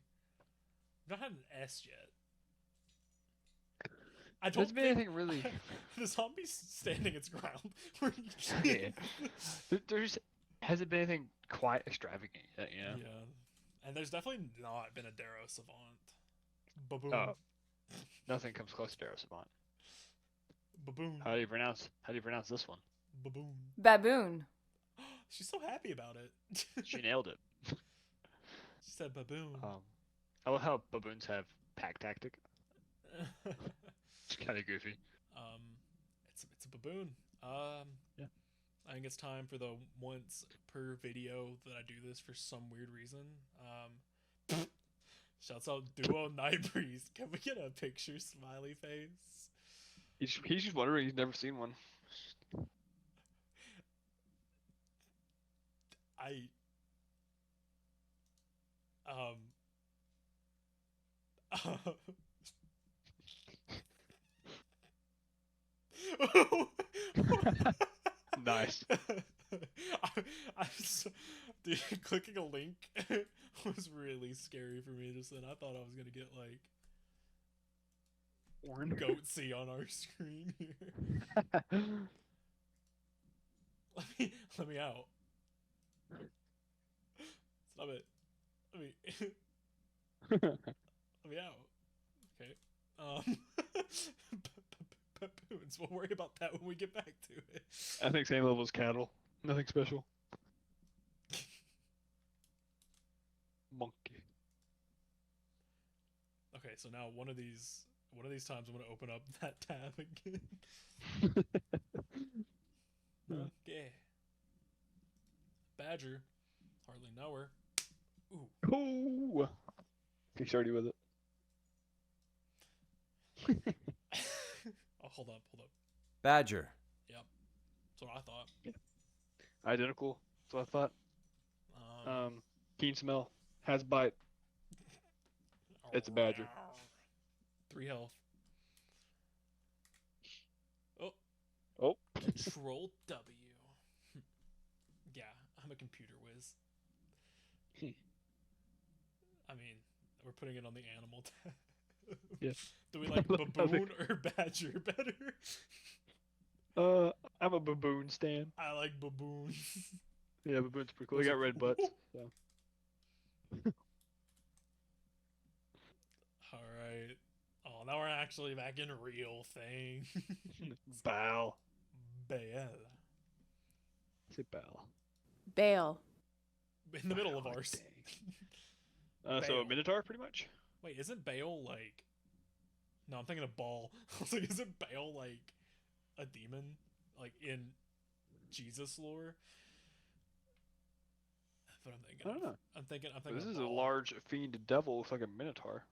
I've not had an S yet. I don't There's been anything really. the zombie's standing its ground. Yeah. There's hasn't been anything quite extravagant yet, you know? Yeah. And there's definitely not been a Darrow Savant. Baboon. Oh, nothing comes close to Darrow Savant. Baboon. How do you pronounce this one? Baboon. Baboon. She's so happy about it. She nailed it. She said baboon. I love how baboons have pack tactic. It's kind of goofy. It's a baboon. Yeah. I think it's time for the once per video that I do this for some weird reason. Shouts out Duo Night Breeze. Can we get a picture smiley face? He's just wondering. He's never seen one. Nice. Dude, clicking a link was really scary for me just then. I thought I was gonna get like goatsy on our screen here. Let me out. Stop it. Let me out. Okay. Baboons. We'll worry about that when we get back to it. I think same level as cattle. Nothing special. Monkey. Okay, so now one of these times I'm gonna open up that tab again. Okay. Badger. Hardly know her. Ooh. Ooh. He's already with it. Oh, hold up. Badger. Yep, that's what I thought. Identical. That's what I thought. Keen smell. Has bite. It's a badger. 3 health. Oh, Oh. Control W. Yeah, I'm a computer whiz. I mean, we're putting it on the animal tab. Yeah. Do we like baboon or badger better? I'm a baboon stan. I like baboon. Yeah, baboon's pretty cool. They got red butts. So. Alright. Oh, now we're actually back in real thing. Bow. Bael. Say bow. Bale. In the middle of Wow, ours. So a Bael. minotaur, pretty much. Wait, isn't Baal like... No, I'm thinking of Baal. I was like, isn't Baal like a demon? Like in Jesus lore? That's what I'm thinking. I don't know. I'm thinking. But this of is a Baal. large fiend devil. Looks like a minotaur.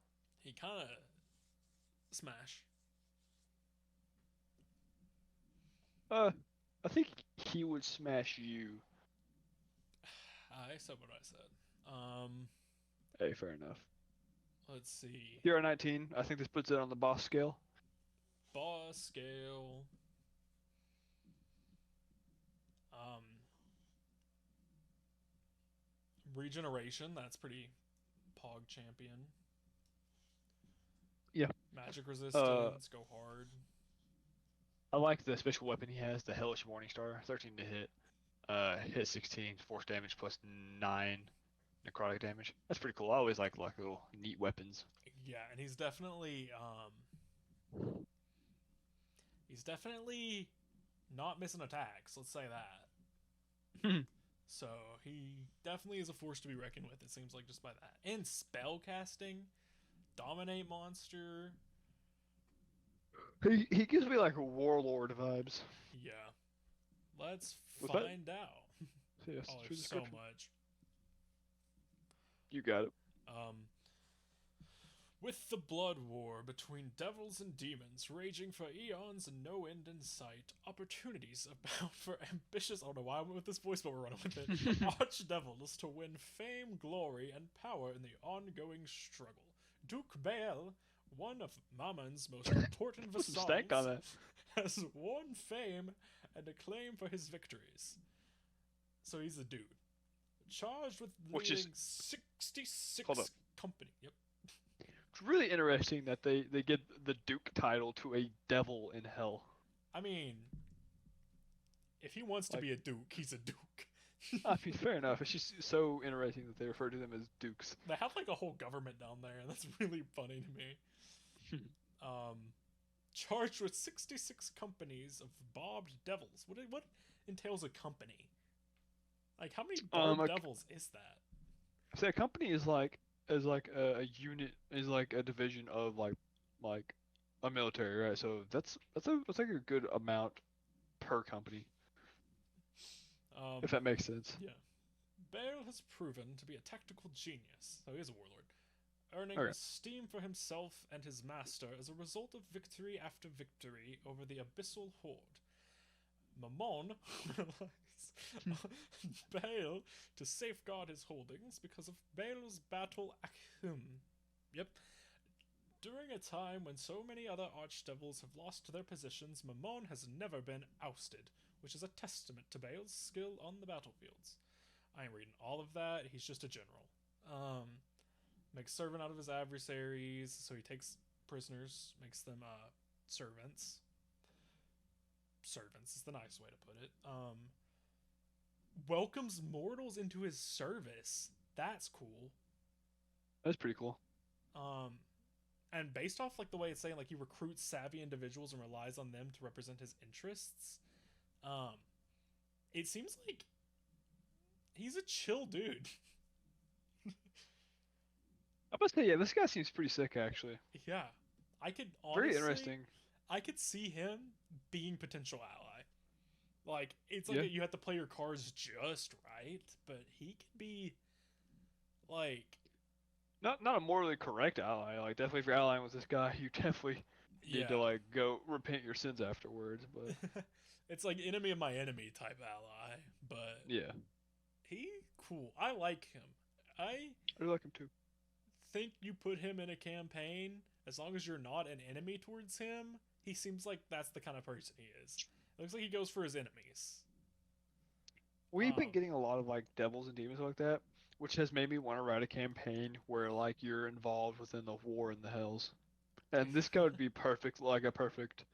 He kind of smash. I think he would smash you. I said what I said. Hey, fair enough. Let's see. Here at 19, I think this puts it on the boss scale. Boss scale. Regeneration. That's pretty pog champion. Yeah. Magic resistance. Go hard. I like the special weapon he has, the Hellish Morningstar. 13 to hit. Hit 16, force damage plus 9 necrotic damage. That's pretty cool. I always like little neat weapons. Yeah, and he's definitely not missing attacks, let's say that. So he definitely is a force to be reckoned with, it seems like, just by that. And spell casting, dominate monster. He gives me like warlord vibes. Yeah. Let's Was that- find out. Yes, Oh, true there's so description. much. You got it. With the blood war between devils and demons raging for eons and no end in sight, opportunities abound for ambitious— I don't know why I went with this voice, but we're running with it— archdevils to win fame, glory, and power in the ongoing struggle. Duke Baal, one of Mammon's most important Put some stank on vassals, that. has won fame and acclaim for his victories. So he's a dude. Charged with Which is- leading 66 Hold up. company. Yep. It's really interesting that they give the Duke title to a devil in hell. I mean, if he wants to Like- be a duke, he's a duke. I mean, fair enough. It's just so interesting that they refer to them as dukes. They have like a whole government down there, and that's really funny to me. Charged with 66 companies of barbed devils. What entails a company? Like, how many barbed devils is that? So a company is like a unit, is like a division of like a military, right? So that's like a good amount per company, if that makes sense. Yeah. Baal has proven to be a tactical genius, so he is a warlord, earning Okay. esteem for himself and his master as a result of victory after victory over the abyssal horde. Mammon relies on Baal to safeguard his holdings because of Baal's battle Akhum. Yep. During a time when so many other archdevils have lost their positions, Mammon has never been ousted, which is a testament to Baal's skill on the battlefields. I ain't reading all of that, he's just a general. Makes servant out of his adversaries, so he takes prisoners, makes them servants. Servants is the nice way to put it. Welcomes mortals into his service. That's cool. That's pretty cool. And based off like the way it's saying, like, he recruits savvy individuals and relies on them to represent his interests. It seems like he's a chill dude. I must say, yeah, this guy seems pretty sick actually. Yeah, I could honestly, Very interesting. I could see him being potential ally. Like, it's like Yeah. you have to play your cards just right, but he could be like not a morally correct ally. Like definitely if you're allying with this guy, you definitely need to Yeah. like go repent your sins afterwards. But It's like enemy of my enemy type ally, but yeah, he cool. I like him. I I do like him too. think you put him in a campaign, as long as you're not an enemy towards him, he seems like that's the kind of person he is. It looks like he goes for his enemies. We've been getting a lot of like devils and demons like that, which has made me want to write a campaign where like you're involved within the war and the hells. And this guy would be perfect, like a perfect,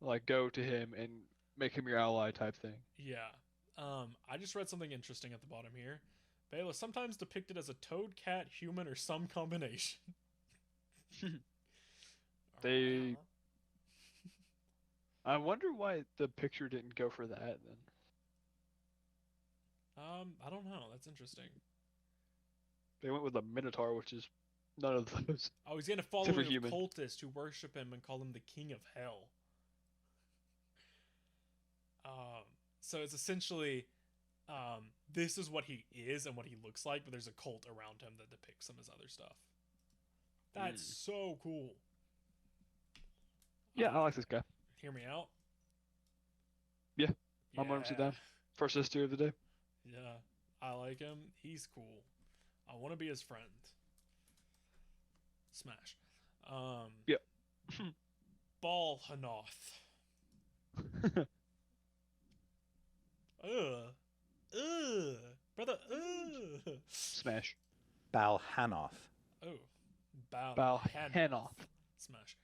like go to him and make him your ally type thing. Yeah. I just read something interesting at the bottom here. Bela sometimes depicted as a toad, cat, human, or some combination. They- I wonder why the picture didn't go for that then. I don't know. That's interesting. They went with a minotaur, which is none of those. Oh, he's gonna follow for of human. cultists who worship him and call him the king of hell. So it's essentially, this is what he is and what he looks like, but there's a cult around him that depicts him as other stuff. That's so cool. Yeah, I like this guy. Hear me out. Yeah, I'm honestly down. First ST of the day. Yeah, I like him. He's cool. I want to be his friend. Smash. Yep. Ball Hanoth. Brother, Smash. Balhanoth. Oh, Bal Balhanoth. Smash.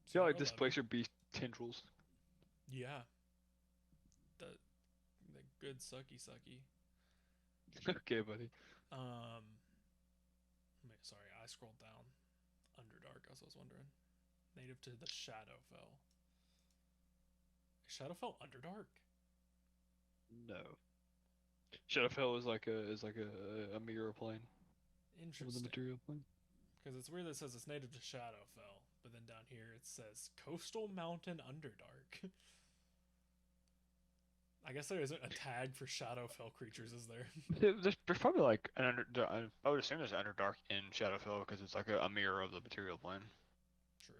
See how like I love displacer beast tendrils. Yeah. The good sucky. Okay, buddy. Sorry, I scrolled down. Underdark, as I was wondering. Native to the Shadowfell. Shadowfell Underdark? No. Shadowfell is like a mirror plane. With Interesting. the material plane. Because it's weird that it says it's native to Shadowfell, but then down here it says Coastal Mountain Underdark. I guess there isn't a tag for Shadowfell creatures, is there? There's probably like an I would assume there's an Underdark in Shadowfell because it's like a mirror of the material plane. True.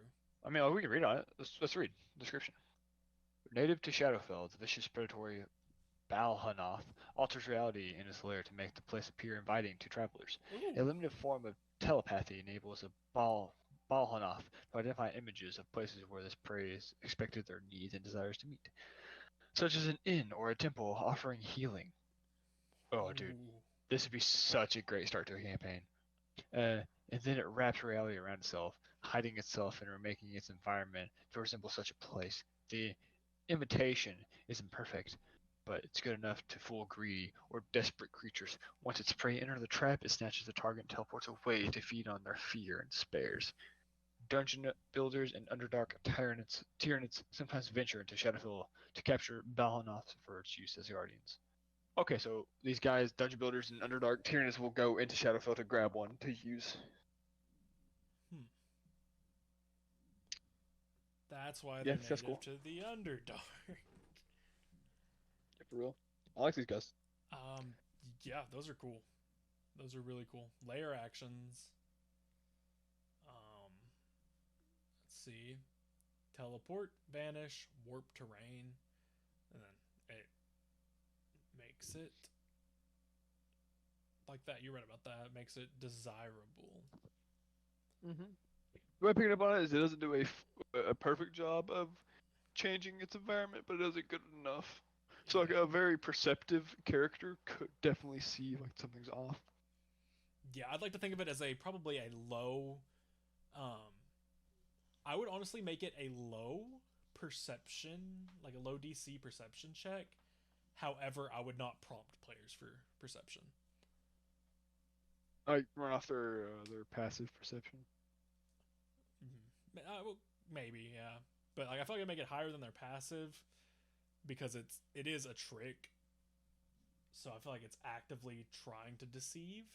I mean, like, we can read on it. Let's read description. Native to Shadowfell, the vicious predatory Balhanoth alters reality in its lair to make the place appear inviting to travelers. Ooh. A limited form of telepathy enables a Balhanoth to identify images of places where this prey is expected their needs and desires to meet, such as an inn or a temple offering healing. Oh, dude, Ooh. this would be such a great start to a campaign. And then it wraps reality around itself, hiding itself and remaking its environment to resemble such a place. The imitation isn't perfect, but it's good enough to fool greedy or desperate creatures. Once its prey enter the trap, it snatches the target and teleports away to feed on their fear and spares. Dungeon builders and Underdark tyrants sometimes venture into Shadowfell to capture Balhanoth for its use as guardians. Okay, so these guys, dungeon builders and Underdark tyrants, will go into Shadowfell to grab one to use. That's why Yeah, they're that's native cool. to the Underdark. Yeah, for real. I like these guys. Yeah, those are cool. Those are really cool. Layer actions. Let's see. Teleport, vanish, warp terrain, and then it makes it like that. You read about that. It makes it desirable. Mm-hmm. The way I pick it up on it is it doesn't do a perfect job of changing its environment, but it does it good enough. So like a very perceptive character could definitely see like something's off. Yeah, I'd like to think of it as probably a low. I would honestly make it a low perception, like a low DC perception check. However, I would not prompt players for perception. Like run off their passive perception. Well, maybe, yeah. But like, I feel like I make it higher than their passive because it is a trick. So I feel like it's actively trying to deceive.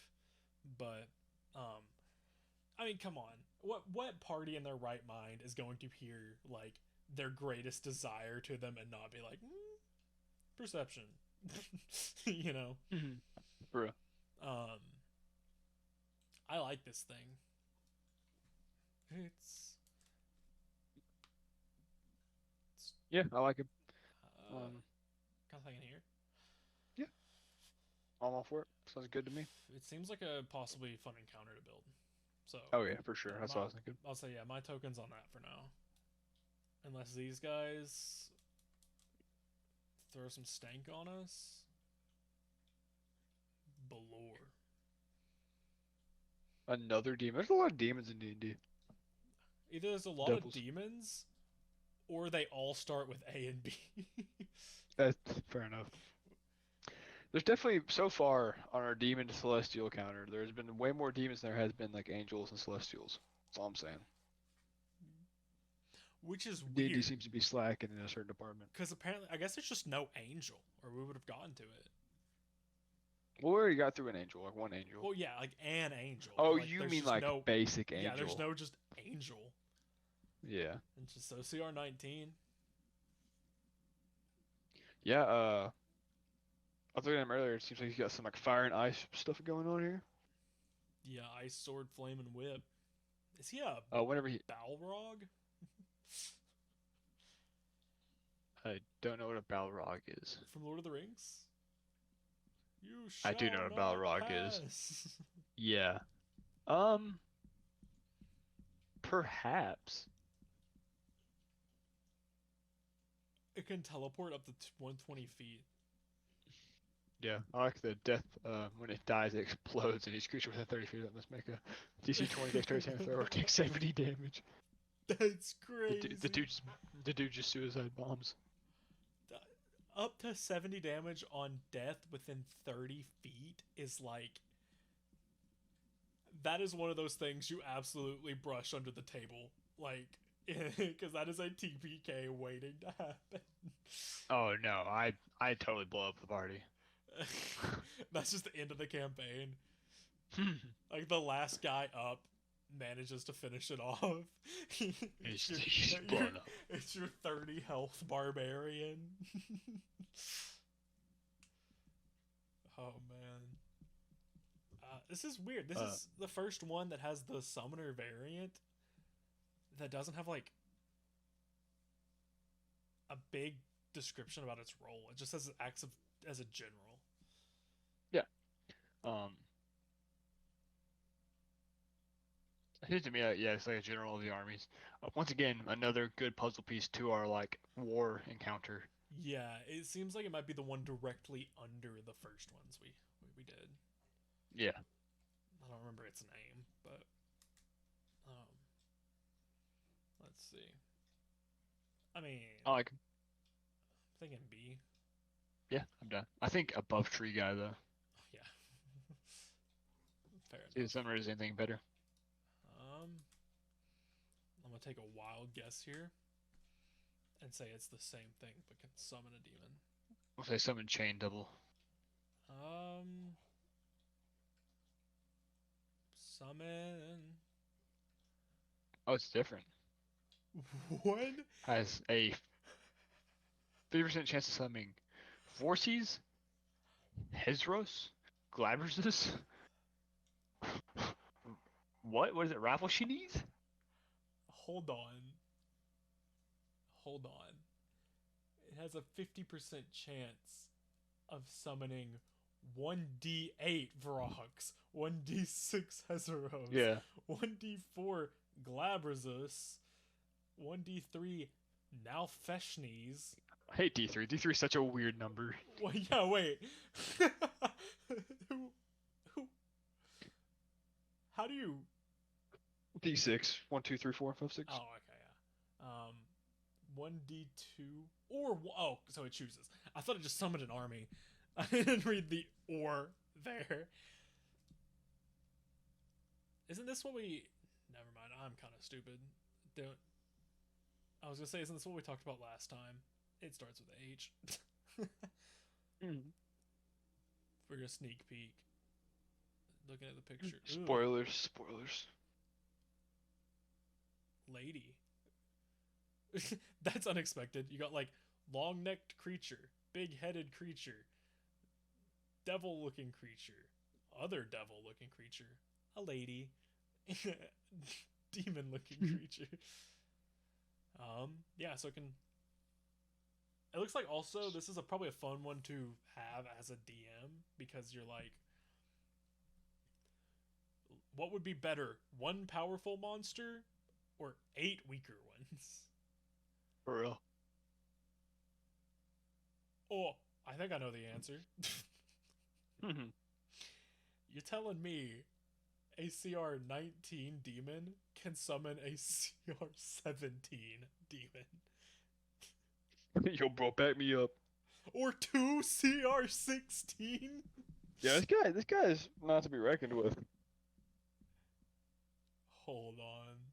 But I mean, come on. What party in their right mind is going to hear like their greatest desire to them and not be like perception? You know. For real. like this thing. It's Yeah, I like him. kind of thing in here. Yeah, I'm all for it. Sounds good to me. It seems like a possibly fun encounter to build. So. Oh yeah, for sure. That's what I was thinking. I'll say my token's on that for now. Unless these guys throw some stank on us. Balor. Another demon. There's a lot of demons in D&D. Either there's a lot Devils. of demons, or they all start with A and B. That's fair enough. There's definitely, so far, on our demon to celestial counter, there's been way more demons than there has been, like, angels and celestials. That's all I'm saying. Which is D&D weird. seems to be slacking in a certain department. Because apparently, I guess there's just no angel, or we would have gotten to it. Well, we already got through an angel, like one angel. Well, yeah, like an angel. Oh, like, you there's mean just like no, basic angel? Yeah, there's no just angel. Yeah. And just OCR 19. Yeah, I was looking at him earlier. It seems like he's got some like fire and ice stuff going on here. Yeah, ice sword, flame, and whip. Is he a Whenever he, Balrog? I don't know what a Balrog is. From Lord of the Rings? You I do know shall what a not Balrog is. pass. Yeah. Perhaps. It can teleport up to 120 feet. Yeah, I like the death. When it dies, it explodes, and each creature within 30 feet of it must make a DC 20 dexterity saving throw or take 70 damage. That's The, crazy. the dude just suicide bombs. Up to 70 damage on death within 30 feet is like... That is one of those things you absolutely brush under the table. Like, because that is a TPK waiting to happen. Oh no, I totally blow up the party. That's just the end of the campaign. Like, the last guy up manages to finish it off. He's blown up. It's your 30 health barbarian. Oh man. This is weird. This is the first one that has the summoner variant that doesn't have like a big description about its role. It just says it acts as a general. Yeah. I think to me, yeah, it's like a general of the armies. Once again, another good puzzle piece to our like war encounter. Yeah, it seems like it might be the one directly under the first ones we did. Yeah. I don't remember its name, but let's see. I mean, I like him. I'm thinking B. Yeah, I'm done. I think above tree guy though. Yeah. Fair enough. Is there anything better? I'm gonna take a wild guess here and say it's the same thing but can summon a demon. We'll say summon chain double. Summon. Oh, it's different. What? Has a 50% chance of summoning Vorces, Hezros, Glaberzus. What? What is it? Raffle she needs? Hold on. It has a 50% chance of summoning 1d8 Vrogs, 1d6 Hezeros, Yeah. 1d4 Glaberzus, 1d3 Nalfeshnes. I hate D3. D3 is such a weird number. Well, yeah, wait. who? How do you... D6. 1, 2, 3, 4, 5, 6. Oh, okay, yeah. 1d2 or... Oh, so it chooses. I thought it just summoned an army. I didn't read the or there. Isn't this what we... Never mind, I'm kind of stupid. I was gonna say, isn't this what we talked about last time? It starts with H. Mm. For a sneak peek. Looking at the picture. Ooh, Spoilers. lady. That's unexpected. You got like long-necked creature, big-headed creature, devil-looking creature, other devil-looking creature, a lady, demon-looking creature. Yeah, so it can. It looks like also this is probably a fun one to have as a DM because you're like, what would be better, one powerful monster or 8 weaker ones? For real. Oh, I think I know the answer. Mhm. You're telling me a CR 19 demon can summon a CR 17 demon? Yo, bro, back me up. Or 2 CR 16? Yeah, this guy is not to be reckoned with. Hold on.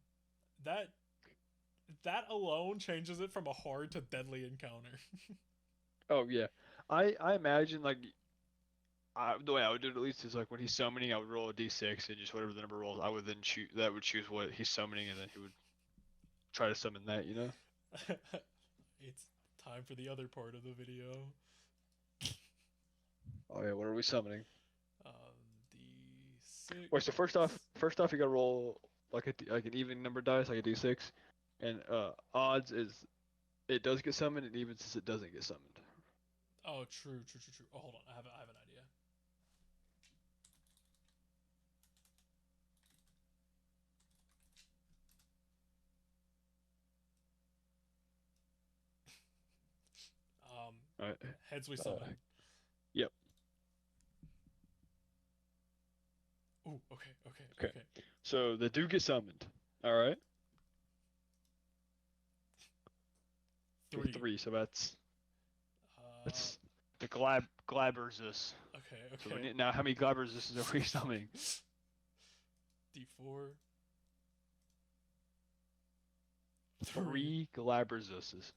That alone changes it from a hard to deadly encounter. Oh yeah, I imagine like the way I would do it at least is like when he's summoning, I would roll a d6 and just whatever the number rolls, I would then choose what he's summoning, and then he would try to summon that, you know? It's time for the other part of the video. Oh yeah, what are we summoning? D6. Wait, so first off, you gotta roll like like an even number dice, like a d6, and odds is it does get summoned, and evens is it doesn't get summoned. Oh, true. Oh, hold on. I have an idea. All right. Heads we summon. Yep. Ooh, okay. So the do get summoned. All right. 3. 3. So that's Uh, the Glaberzus. okay. So now how many Glaberzuses are we summoning? D4. 3 Glaberzuses.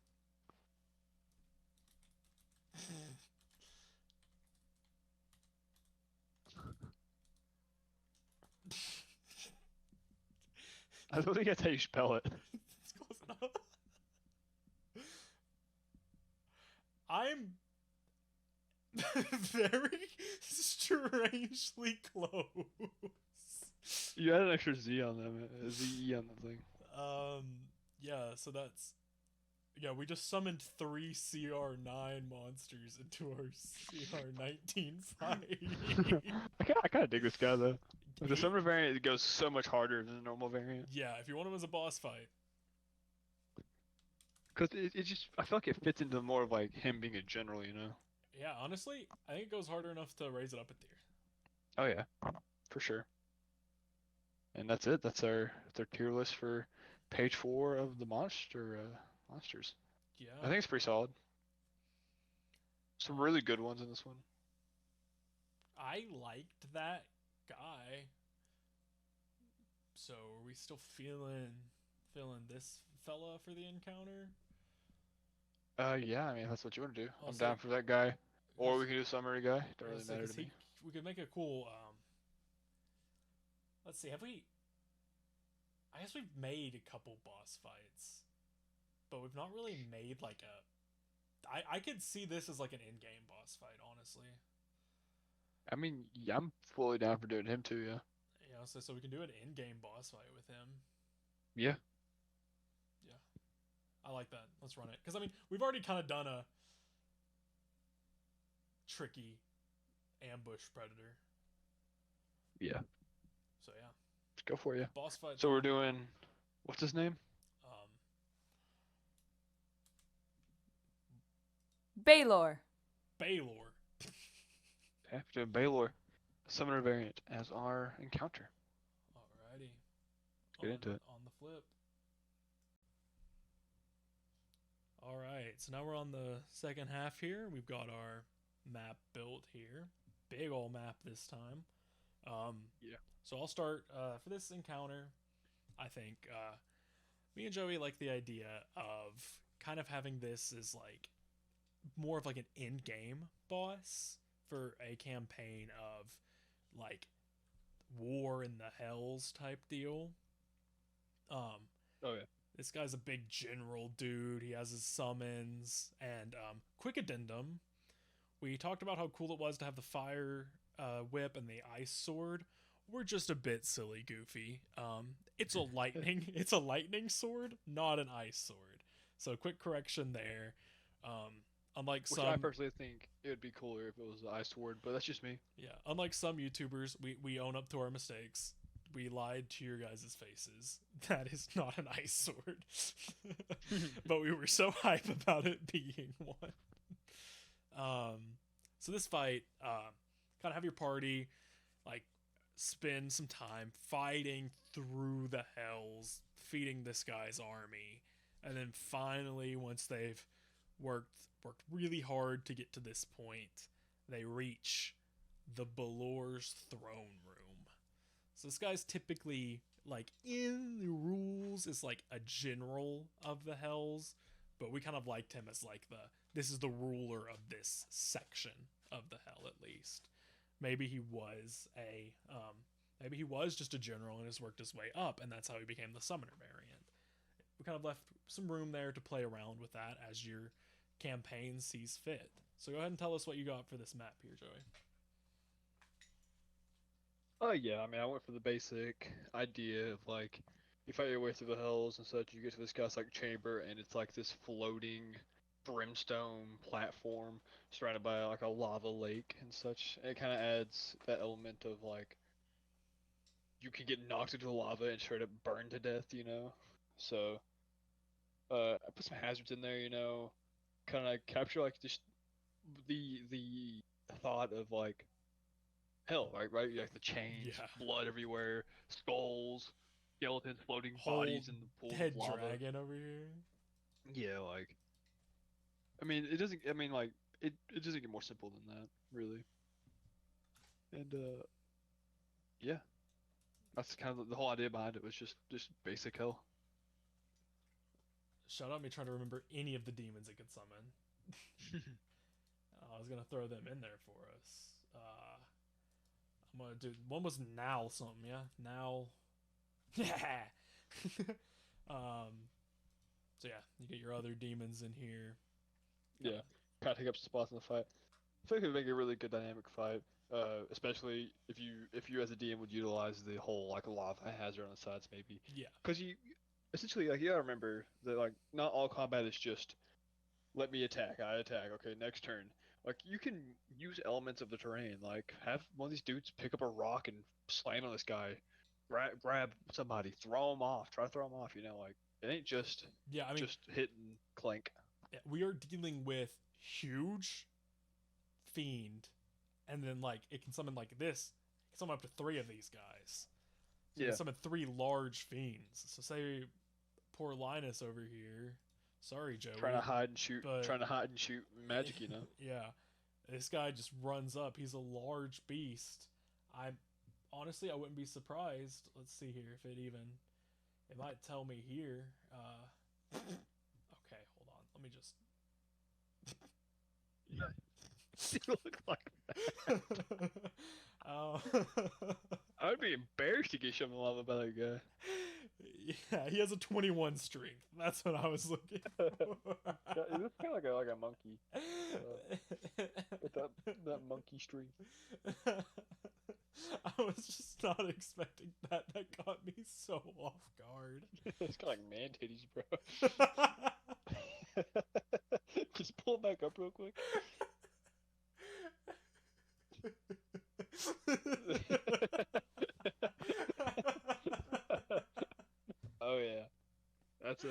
I don't think that's how you spell it. It's close enough. I'm very strangely close. You had an extra Z on them, a Z on the thing. Yeah, so that's... Yeah, we just summoned 3 CR9 monsters into our CR19 fight. I kind of dig this guy though. With the summoner variant, it goes so much harder than the normal variant. Yeah, if you want him as a boss fight. Cause it just, I feel like it fits into more of like him being a general, you know? Yeah, honestly, I think it goes harder enough to raise it up a tier. Oh yeah, for sure. And that's it. That's our tier list for page 4 of the monsters. Yeah. I think it's pretty solid. Some really good ones in this one. I liked that guy. So are we still feeling this fella for the encounter? Yeah, I mean, if that's what you want to do. I'm Also- down for that guy. Or we can do summary guy. Don't really matter to me. We could make a cool let's see, I guess we've made a couple boss fights, but we've not really made like I could see this as like an in-game boss fight, honestly. I mean, yeah, I'm fully down for doing him too, yeah. You know, so we can do an in-game boss fight with him. Yeah. Yeah. I like that. Let's run it. Because, I mean, we've already kind of done a tricky ambush predator. Yeah. So, yeah. Let's go for you. Boss fight. So we're doing, what's his name? Baylor. Baylor. Yeah, we're doing Baylor, summoner variant, as our encounter. Alrighty. Get into it. On the flip. Alright, so now we're on the second half here. We've got our map built here. Big ol' map this time. Yeah. So I'll start for this encounter. I think me and Joey like the idea of kind of having this as like more of like an in-game boss for a campaign of like war in the hells type deal. Oh yeah. This guy's a big general dude. He has his summons and quick addendum. We talked about how cool it was to have the fire whip and the ice sword. we're just a bit silly goofy. It's a lightning sword, not an ice sword. So quick correction there. Unlike Which I some personally think it would be cooler if it was an ice sword, but that's just me. unlike some YouTubers, we own up to our mistakes. We lied to your guys' faces. That is not an ice sword. But we were so hype about it being one. So this fight, kind of have your party, like, spend some time fighting through the hells, defeating this guy's army, and then finally, once they've worked really hard to get to this point, they reach the Balor's throne room. So this guy's typically, like, in the rules is like a general of the hells, but we kind of liked him as like this is the ruler of this section of the hell, at least. Maybe he was just a general and has worked his way up, and that's how he became the summoner variant. We kind of left some room there to play around with that as your campaign sees fit. So go ahead and tell us what you got for this map here, Joey. Oh yeah, I mean, I went for the basic idea of like, you fight your way through the hells and such. You get to this guy's like chamber, and it's like this floating brimstone platform surrounded by like a lava lake and such. It kind of adds that element of like, you can get knocked into the lava and straight up burned to death, you know. So, I put some hazards in there, you know, kind of capture like just the thought of like hell, right? Like the chains, Yeah. blood everywhere, skulls, skeletons, floating Whole bodies in the pool dead of lava. dragon over here. Yeah, like, I mean, it doesn't. I mean, like, it doesn't get more simple than that, really. And yeah, that's kind of the whole idea behind it, was just basic hell. Shout out me trying to remember any of the demons it could summon. I was gonna throw them in there for us. I'm gonna do one was Now something, yeah? Now. Yeah. So yeah, you get your other demons in here. Yeah, kind of take up some spots in the fight. I think it would make a really good dynamic fight, especially if you as a DM would utilize the whole like lava hazard on the sides, maybe. Yeah. Because you essentially, like, you gotta remember that like not all combat is just let me attack, I attack, okay, next turn. Like, you can use elements of the terrain, like have one of these dudes pick up a rock and slam on this guy, grab somebody, throw him off, try to throw him off. You know, like, it ain't just Yeah, I mean, just hit and clank. yeah, we are dealing with huge fiend, and then like it can summon like this. It can summon up to 3 of these guys. So you Yeah. can summon 3 large fiends. So say poor Linus over here. Sorry, Joey. Trying to hide and shoot, but- magic, you know. Yeah, this guy just runs up. He's a large beast. I wouldn't be surprised. Let's see here if it might tell me here. Okay, hold on. Let me just. You look like that. Oh. I would be embarrassed to get shoved in the lava by that guy. Yeah, he has a 21 strength. That's what I was looking for. Yeah, he looks kind of like a monkey. With that monkey strength. I was just not expecting that. That caught me so off guard. It's kind of like man titties, bro. Just pull it back up real quick. Oh yeah, that's a.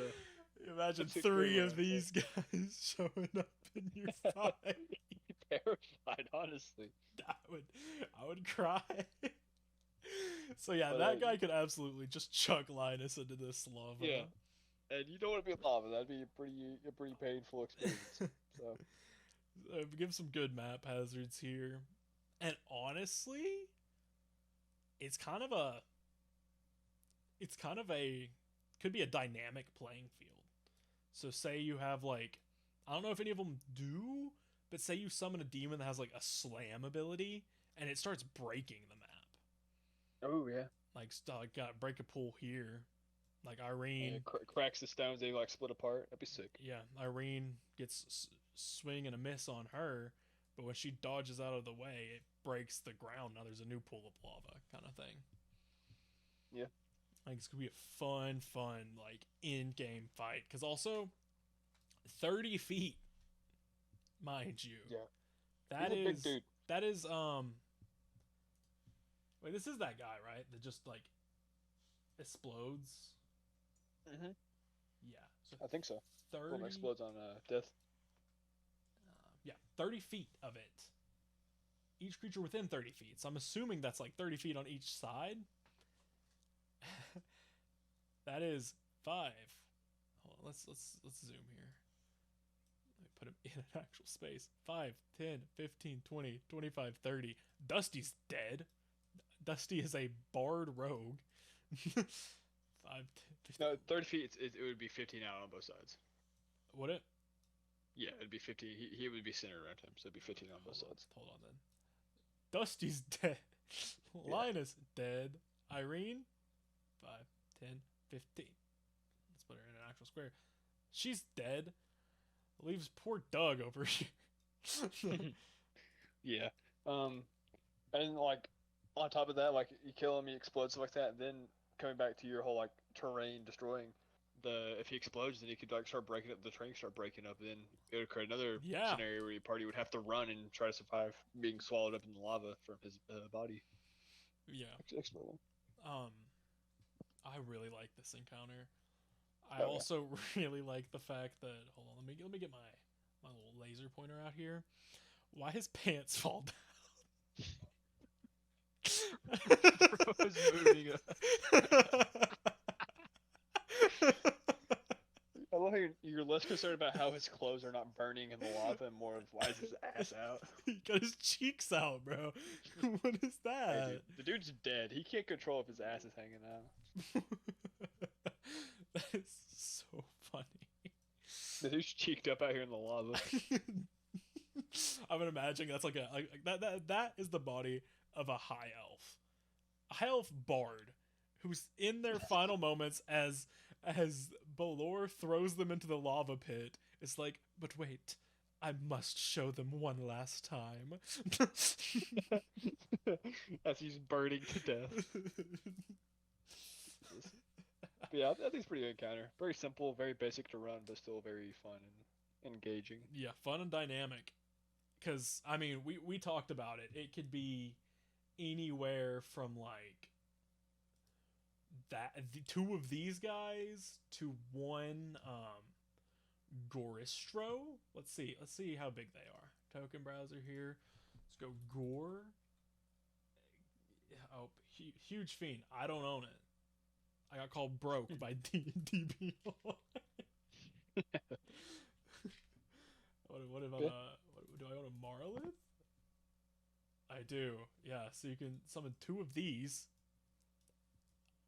Imagine That's a 3 good of one. these guys showing up in your fight. Terrified, honestly. I would cry. So yeah, But, that guy could absolutely just chuck Linus into this lava. Yeah. And you don't want to be in lava. That'd be a pretty painful experience. So Give some good map hazards here. And honestly, it's kind of a could be a dynamic playing field. So say you have like, I don't know if any of them do, but say you summon a demon that has like a slam ability and it starts breaking the map. oh yeah. Like got break a pool here. Like Irene, And it cracks the stones. They like split apart. That'd be sick. yeah, Irene gets swing and a miss on her, but when she dodges out of the way, it breaks the ground, now there's a new pool of lava kind of thing. Yeah. I think it's gonna be a fun, like, in-game fight. Because also, 30 feet, mind you. Yeah. That He's a big is... dude. That is, Wait, this is that guy, right? That just, like, explodes? Mm-hmm. Yeah. So I think so. 30... One explodes on death. Yeah, 30 feet of it. Each creature within 30 feet. So I'm assuming that's like 30 feet on each side. That is 5. Hold on, let's zoom here. Let me put him in an actual space. 5, 10, 15, 20, 25, 30. Dusty's dead. Dusty is a bard rogue. 5, 10, 15. No, 30 feet, it would be 15 out on both sides. Would it? Yeah, it'd be 15. He would be centered around him, so it'd be 15 on both sides. Hold on then. Dusty's dead. Linus dead. Irene, 5, 10, 15. Let's put her in an actual square. She's dead. Leaves poor Doug over here. Yeah. And like on top of that, like you kill him, he explodes stuff like that, and then coming back to your whole like terrain destroying. If he explodes, then he could like start breaking up the terrain, start breaking up. Then it would create another scenario where your party would have to run and try to survive being swallowed up in the lava from his body. Yeah. Exploding. I really like this encounter. I also really like the fact that hold on, let me get my little laser pointer out here. Why his pants fall down? Bro's moving up. I love how you're less concerned about how his clothes are not burning in the lava and more of why is his ass out. He got his cheeks out, bro. What is that? Hey, dude, the dude's dead. He can't control if his ass is hanging out. That is so funny. The dude's cheeked up out here in the lava. I'm imagining that's like that is the body of a high elf. A high elf bard who's in their final moments as Bolor throws them into the lava pit. It's like, but wait, I must show them one last time. As he's burning to death. But yeah, I think it's a pretty good encounter. Very simple, very basic to run, but still very fun and engaging. Yeah, fun and dynamic. Because, I mean, we talked about it. It could be anywhere from, like, two of these guys to one Goristro. Let's see how big they are. Token browser here. Let's go Gore. Oh, huge fiend. I don't own it. I got called broke by D&D people. What about do I own a Marlith? I do. Yeah, so you can summon 2 of these.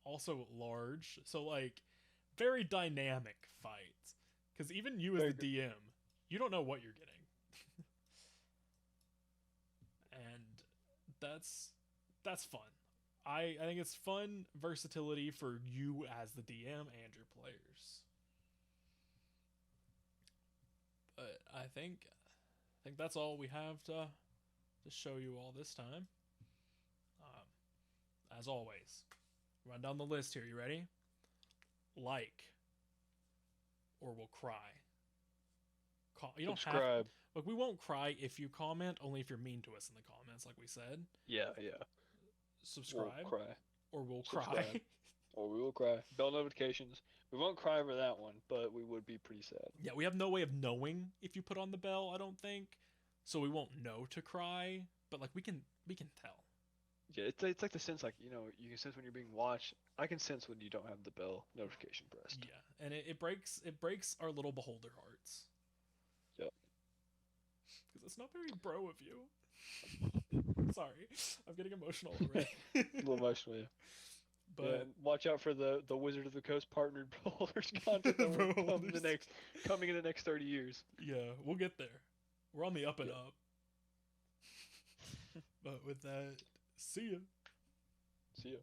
Also large. So like very dynamic fights. Cuz even you as the DM, you don't know what you're getting. And that's fun. I think it's fun versatility for you as the DM and your players. But I think that's all we have to show you all this time. As always, run down the list here. You ready? Like, or we'll cry. You don't Subscribe. Look, we won't cry if you comment, only if you're mean to us in the comments, like we said. Yeah. Subscribe. We'll cry. Or we'll Subscribe. cry. Or we will cry. Bell notifications. We won't cry over that one, but we would be pretty sad. Yeah, we have no way of knowing if you put on the bell, I don't think. So we won't know to cry, but like we can tell. Yeah, it's like the sense, like, you know, you can sense when you're being watched. I can sense when you don't have the bell notification pressed. Yeah, and it breaks our little beholder hearts. Yep. Because it's not very bro of you. Sorry, I'm getting emotional already. A little emotional, yeah. But yeah, watch out for the Wizard of the Coast partnered beholders content that will coming in the next 30 years. Yeah, we'll get there. We're on the up and up. But with that, see ya. See ya.